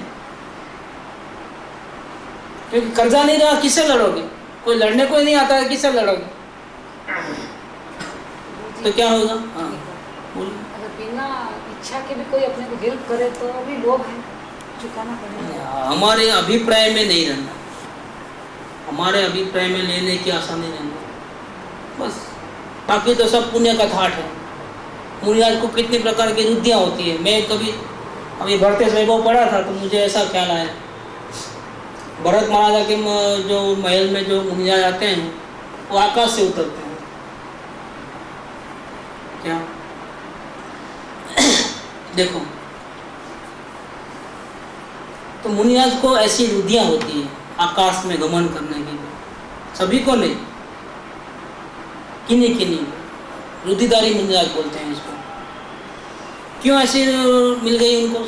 क्योंकि कर्जा नहीं रहा किससे लड़ोगे? कोई लड़ने को ही नहीं आता है, किससे लड़ोगे? तो क्या होगा? हाँ बोलिए। अगर बिना इच्छा के भी कोई अपने को हेल्प करे तो भी लोभ है, चुकाना पड़ेगा। हमारे अभिप्राय में नहीं रहना, हमारे अभिप्राय में लेने की आशा नहीं रहना, बस। बाकी तो सब पुण्य का थाट है। मुनिराज को कितनी प्रकार की रुद्धियाँ होती है। मैं कभी अभी भरते वैभव पढ़ा था तो मुझे ऐसा ख्याल आया, भरत महाराजा के जो महल में जो मुनिराज आते हैं वो आकाश से उतरते हैं। क्या? देखो, तो मुनिराज को ऐसी रुद्धियाँ होती है आकाश में गमन करने के लिए, सभी को नहीं, किन्हीं किन्हीं रुधिधारी मुनिराज बोलते हैं इसको। क्यों ऐसी मिल गई उनको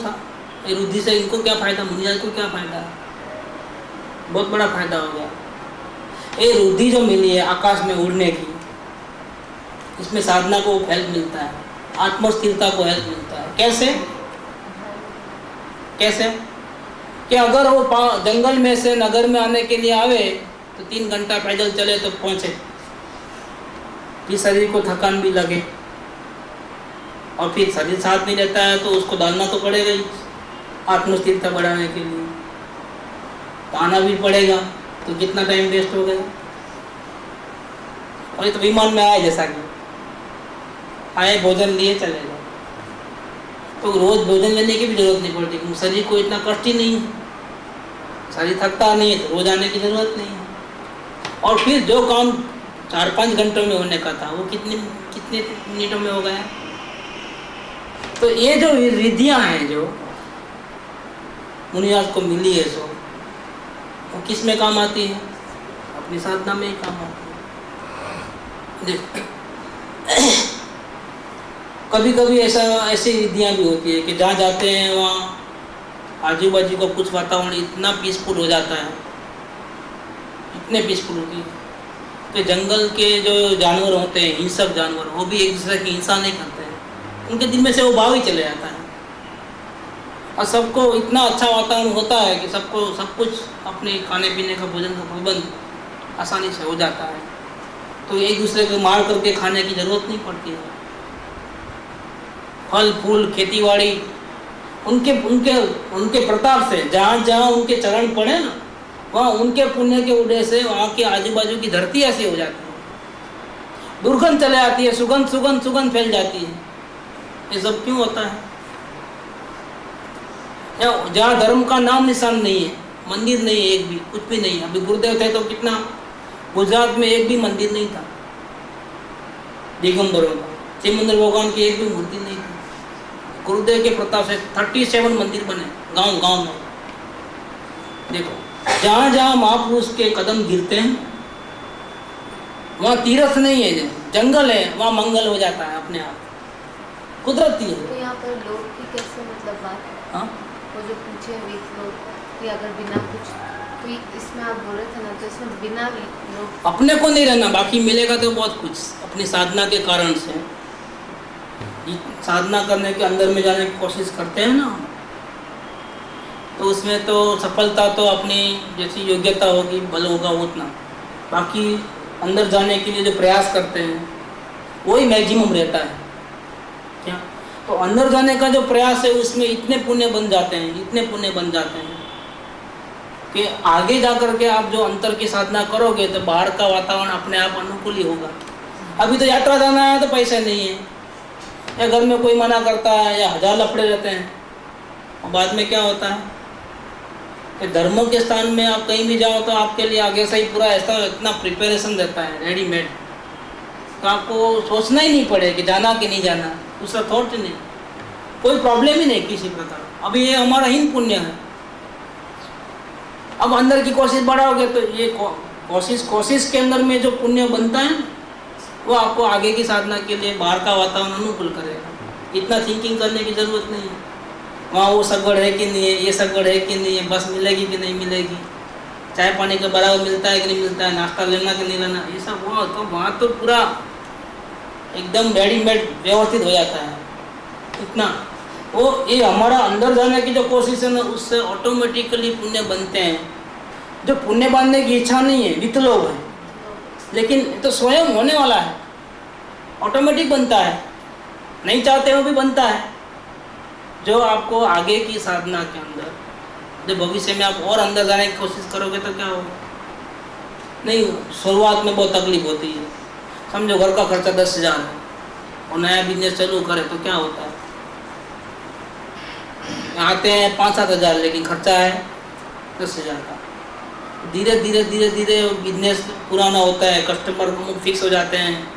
रुद्धि से? इनको क्या फायदा? मुनिराज को क्या फायदा? बहुत बड़ा फायदा हो गया। ये रुद्धि जो मिली है आकाश में उड़ने की, इसमें साधना को हेल्प मिलता है, आत्मस्थिरता को हेल्प मिलता है। कैसे? कैसे कि अगर वो जंगल में से नगर में आने के लिए आवे तो 3 घंटा पैदल चले तो पहुंचे, फिर शरीर को थकान भी लगे और फिर शरीर साथ नहीं रहता है तो उसको डालना तो पड़ेगा ही आत्मस्थिरता बढ़ाने के लिए, तो आना भी पड़ेगा, तो कितना टाइम वेस्ट हो गया। और ये तो विमान में आए, जैसा कि आए भोजन लिए चले गए, तो रोज भोजन लेने की भी जरूरत नहीं पड़ती क्योंकि शरीर को इतना कष्ट ही नहीं है, शरीर थकता नहीं है तो रोज आने की जरूरत नहीं है। और फिर जो काम 4-5 घंटों में होने का था वो कितने मिनटों में हो गया। तो ये जो रिद्धियाँ हैं जो मुनिराज को मिली है सो वो किस में काम आती है? अपनी साधना में ही काम आती है। कभी कभी ऐसी रिद्धियाँ भी होती है कि जहाँ जाते हैं वहाँ आजू बाजू का कुछ वातावरण इतना पीसफुल हो जाता है, इतने पीसफुल होती है कि जंगल के जो जानवर होते हैं, हिंसक जानवर, वो भी एक दूसरे की हिंसा नहीं करते हैं, उनके दिल में से वो भाव ही चले जाता है। और सबको इतना अच्छा वातावरण होता है कि सबको सब कुछ अपने खाने पीने का, भोजन का प्रबंध आसानी से हो जाता है, तो एक दूसरे को मार करके खाने की जरूरत नहीं पड़ती है। फल फूल खेतीबाड़ी उनके उनके उनके प्रताप से, जहाँ जहाँ उनके चरण पड़े ना, वहाँ उनके पुण्य के उदय से वहाँ के आजू बाजू की धरती ऐसी हो जाती है, दुर्गंध चले आती है, सुगंध सुगंध सुगंध फैल जाती है। ये सब क्यों होता है? जहाँ धर्म का नाम निशान नहीं है, मंदिर नहीं है, एक भी, कुछ भी नहीं है। अभी गुरुदेव थे तो कितना, गुजरात में एक भी मंदिर नहीं था दिगंबरों का, सिमंदर भगवान की एक भी मूर्ति नहीं थी। गुरुदेव के प्रताप से 37 मंदिर बने गांव गांव में। देखो, जहाँ जहाँ महापुरुष के कदम गिरते हैं वहाँ तीर्थ नहीं है, जंगल है, वहाँ मंगल हो जाता है अपने आप, कुदरती है। तो यहाँ पर लोग की कैसे मतलब बात है? हाँ, वो जो पूछे विथ लोग कि अगर बिना कुछ, तो इसमें आप बोल रहे थे ना, तो इसमें बिना लोग अपने को नहीं रहना, बाकी मिलेगा तो बहुत कुछ अपनी साधना के कारण से। साधना करने के अंदर में जाने की कोशिश करते हैं ना, तो उसमें तो सफलता तो अपनी जैसी योग्यता होगी, बल होगा उतना, बाकी अंदर जाने के लिए जो प्रयास करते हैं वही मैक्सिमम रहता है। क्या? तो अंदर जाने का जो प्रयास है उसमें इतने पुण्य बन जाते हैं, इतने पुण्य बन जाते हैं कि आगे जा कर के आप जो अंतर की साधना करोगे तो बाहर का वातावरण अपने आप अनुकूल ही होगा। अभी तो यात्रा जाना है तो पैसे नहीं है, या घर में कोई मना करता है, या 1000 लफड़े रहते हैं, और बाद में क्या होता है कि धर्मों के स्थान में आप कहीं भी जाओ तो आपके लिए आगे से ही पूरा ऐसा इतना प्रिपरेशन रहता है रेडीमेड, तो आपको सोचना ही नहीं पड़े कि जाना कि नहीं जाना, उसका थॉट ही नहीं, कोई प्रॉब्लम ही नहीं किसी प्रकार। अभी ये हमारा हीन पुण्य है। अब अंदर की कोशिश बढ़ाओगे तो ये कोशिश के अंदर में जो पुण्य बनता है वो आपको आगे की साधना के लिए बाहर का वातावरण अनुकूल करेगा। इतना थिंकिंग करने की ज़रूरत नहीं है, वहाँ वो सगवड़ है कि नहीं है, ये सगवड़ है कि नहीं है, बस मिलेगी कि नहीं मिलेगी, चाय पानी का बराबर मिलता है कि नहीं मिलता है, नाश्ता लेना कि नहीं लेना, ये सब हुआ तो वहाँ तो पूरा एकदम रेडीमेड व्यवस्थित हो जाता है। इतना वो ये हमारा अंदर जाने की जो कोशिश है ना, उससे ऑटोमेटिकली पुण्य बनते हैं। जो पुण्य बांधने की इच्छा नहीं है वितलोभ है, लेकिन ये तो स्वयं होने वाला है, ऑटोमेटिक बनता है, नहीं चाहते हो भी बनता है। जो आपको आगे की साधना के अंदर, जब भविष्य में आप और अंदर जाने की कोशिश करोगे तो क्या होगा? नहीं, शुरुआत में बहुत तकलीफ होती है। समझो घर का खर्चा 10,000 है और नया बिजनेस चालू करे तो क्या होता है? आते हैं 5-7 हज़ार, लेकिन खर्चा है 10,000 का। धीरे धीरे धीरे धीरे बिजनेस पुराना होता है, कस्टमर फिक्स हो जाते हैं,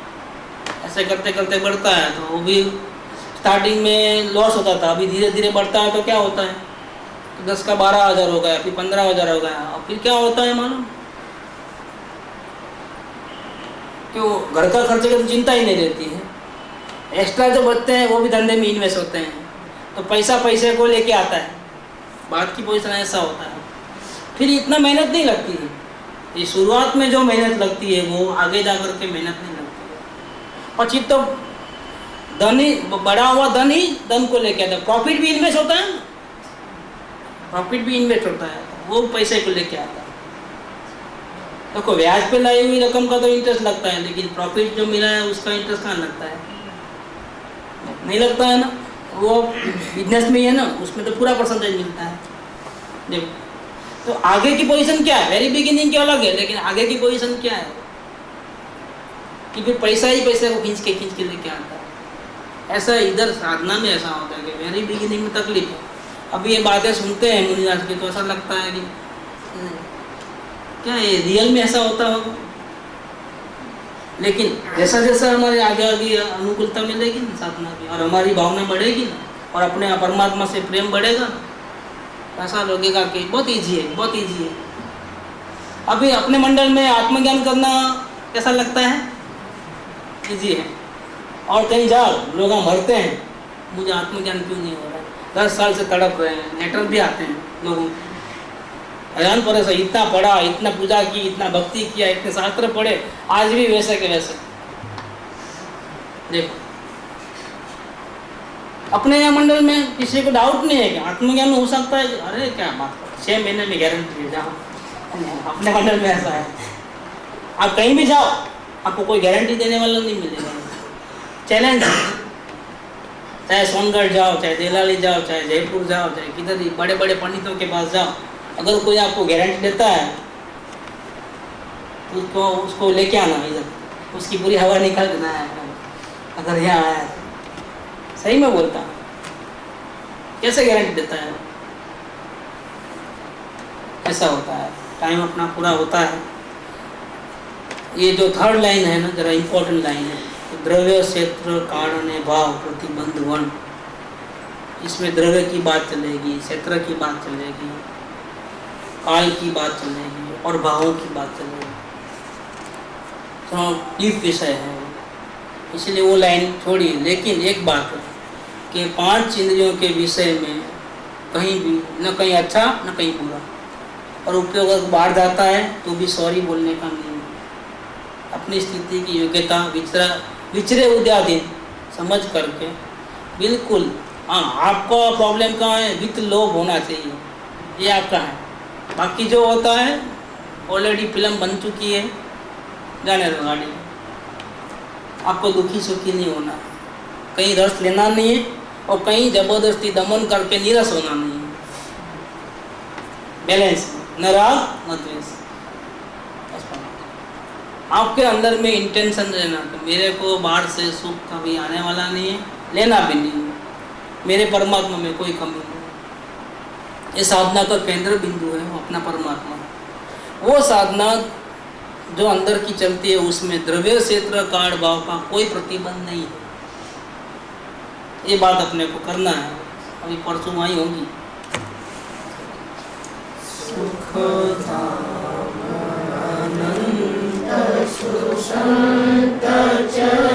ऐसे करते करते बढ़ता है। तो वो भी स्टार्टिंग में लॉस होता था, अभी धीरे धीरे बढ़ता है तो क्या होता है? तो 10 का 12,000 हो गया, फिर 15,000 हो गया, और फिर क्या होता है मालूम? क्यों? घर का खर्चे की तो चिंता ही नहीं रहती है, एक्स्ट्रा जो बचते हैं वो भी धंधे में इन्वेस्ट होते हैं, तो पैसा पैसे को लेके आता है। बात की पोजीशन ऐसा होता है। फिर इतना मेहनत नहीं लगती है, ये शुरुआत में जो मेहनत लगती है वो आगे जा कर के मेहनत नहीं लगती है। और चित्त तो धन ही बढ़ा हुआ धन ही धन को लेके आता है। प्रॉफिट भी इन्वेस्ट होता है, प्रॉफिट भी इन्वेस्ट होता है, वो पैसे को लेके आता है। देखो, ब्याज पे लाई हुई रकम का तो इंटरेस्ट लगता है, लेकिन प्रॉफिट जो मिला है उसका इंटरेस्ट कहाँ लगता है? नहीं लगता है ना। वो बिजनेस में ही है ना, उसमें तो पूरा परसेंटेज मिलता है। देखो, तो आगे की पोजीशन क्या है? वेरी बिगिनिंग की अलग है, लेकिन आगे की पोजीशन क्या है कि फिर पैसा ही पैसे को खींच के लेके आता है। ऐसा इधर साधना में ऐसा होता है कि वेरी बिगिनिंग में तकलीफ है। अभी ये बातें सुनते हैं मुनिराज की तो ऐसा लगता है कि क्या ये रियल में ऐसा होता होगा? लेकिन जैसा जैसा हमारे आगे आगे अनुकूलता मिलेगी ना साधना की, और हमारी भावना बढ़ेगी ना, और अपने परमात्मा से प्रेम बढ़ेगा, ऐसा लगेगा कि बहुत ईजी है, बहुत ईजी है। अभी अपने मंडल में आत्मज्ञान करना कैसा लगता है? ईजी है। और कहीं जाओ, लोग मरते हैं, मुझे आत्मज्ञान क्यों नहीं हो रहा है? 10 साल से तड़प रहे हैं, लेटर भी आते हैं लोगों, हैरान परेशान, इतना पढ़ा, इतना पूजा की, इतना भक्ति किया, इतने शास्त्र पढ़े, आज भी वैसे के वैसे। देखो, अपने यहाँ मंडल में किसी को डाउट नहीं है कि आत्मज्ञान हो सकता है? अरे क्या बात, 6 महीने में गारंटी दे जाओ। अपने मंडल में ऐसा है, आप कहीं भी जाओ आपको कोई गारंटी देने वाला नहीं मिलेगा। चैलेंज, चाहे सोनगढ़ जाओ, चाहे देलाली जाओ, चाहे जयपुर जाओ, चाहे किधर भी बड़े बड़े पंडितों के पास जाओ, अगर कोई आपको गारंटी देता है तो उसको लेके आना इधर, उसकी पूरी हवा निकाल देना है। अगर यहाँ आया तो सही में बोलता, कैसे गारंटी देता है? ऐसा होता है। टाइम अपना पूरा होता है। ये जो थर्ड लाइन है ना, जरा इम्पोर्टेंट लाइन है, तो द्रव्य क्षेत्र कारण भाव प्रतिबंध वन, इसमें द्रव्य की बात चलेगी, क्षेत्र की बात चलेगी, काल की बात चलेगी और भावों की बात चलेगी। तो डीप विषय है, इसलिए वो लाइन छोड़िए। लेकिन एक बात है कि 5 इंद्रियों के विषय में कहीं भी न कहीं अच्छा न कहीं बुरा, और उपयोग अगर बाढ़ जाता है तो भी सॉरी बोलने का नहीं। अपनी स्थिति की योग्यता विचरे उद्यादीन समझ करके बिल्कुल, हाँ, आपका प्रॉब्लम कहाँ है? वित्त लोभ होना चाहिए, ये आपका है। बाकी जो होता है ऑलरेडी फिल्म बन चुकी है, जाने दो गाड़ी। आपको दुखी सुखी नहीं होना, कहीं रस लेना नहीं है और कहीं जबरदस्ती दमन करके निरस होना नहीं है। बैलेंस, न राग न द्वेष। आपके अंदर में इंटेंशन रहना कि मेरे को बाहर से सुख कभी आने वाला नहीं है, लेना भी नहीं है, मेरे परमात्मा में कोई कमी नहीं। ये साधना का केंद्र बिंदु है, वो अपना परमात्मा। वो साधना जो अंदर की चलती है उसमें द्रव्य क्षेत्र काल भाव का कोई प्रतिबंध नहीं है। ये बात अपने को करना है। अभी परसों वहीं होगी। सुख धाम अनंत सुसंत चरण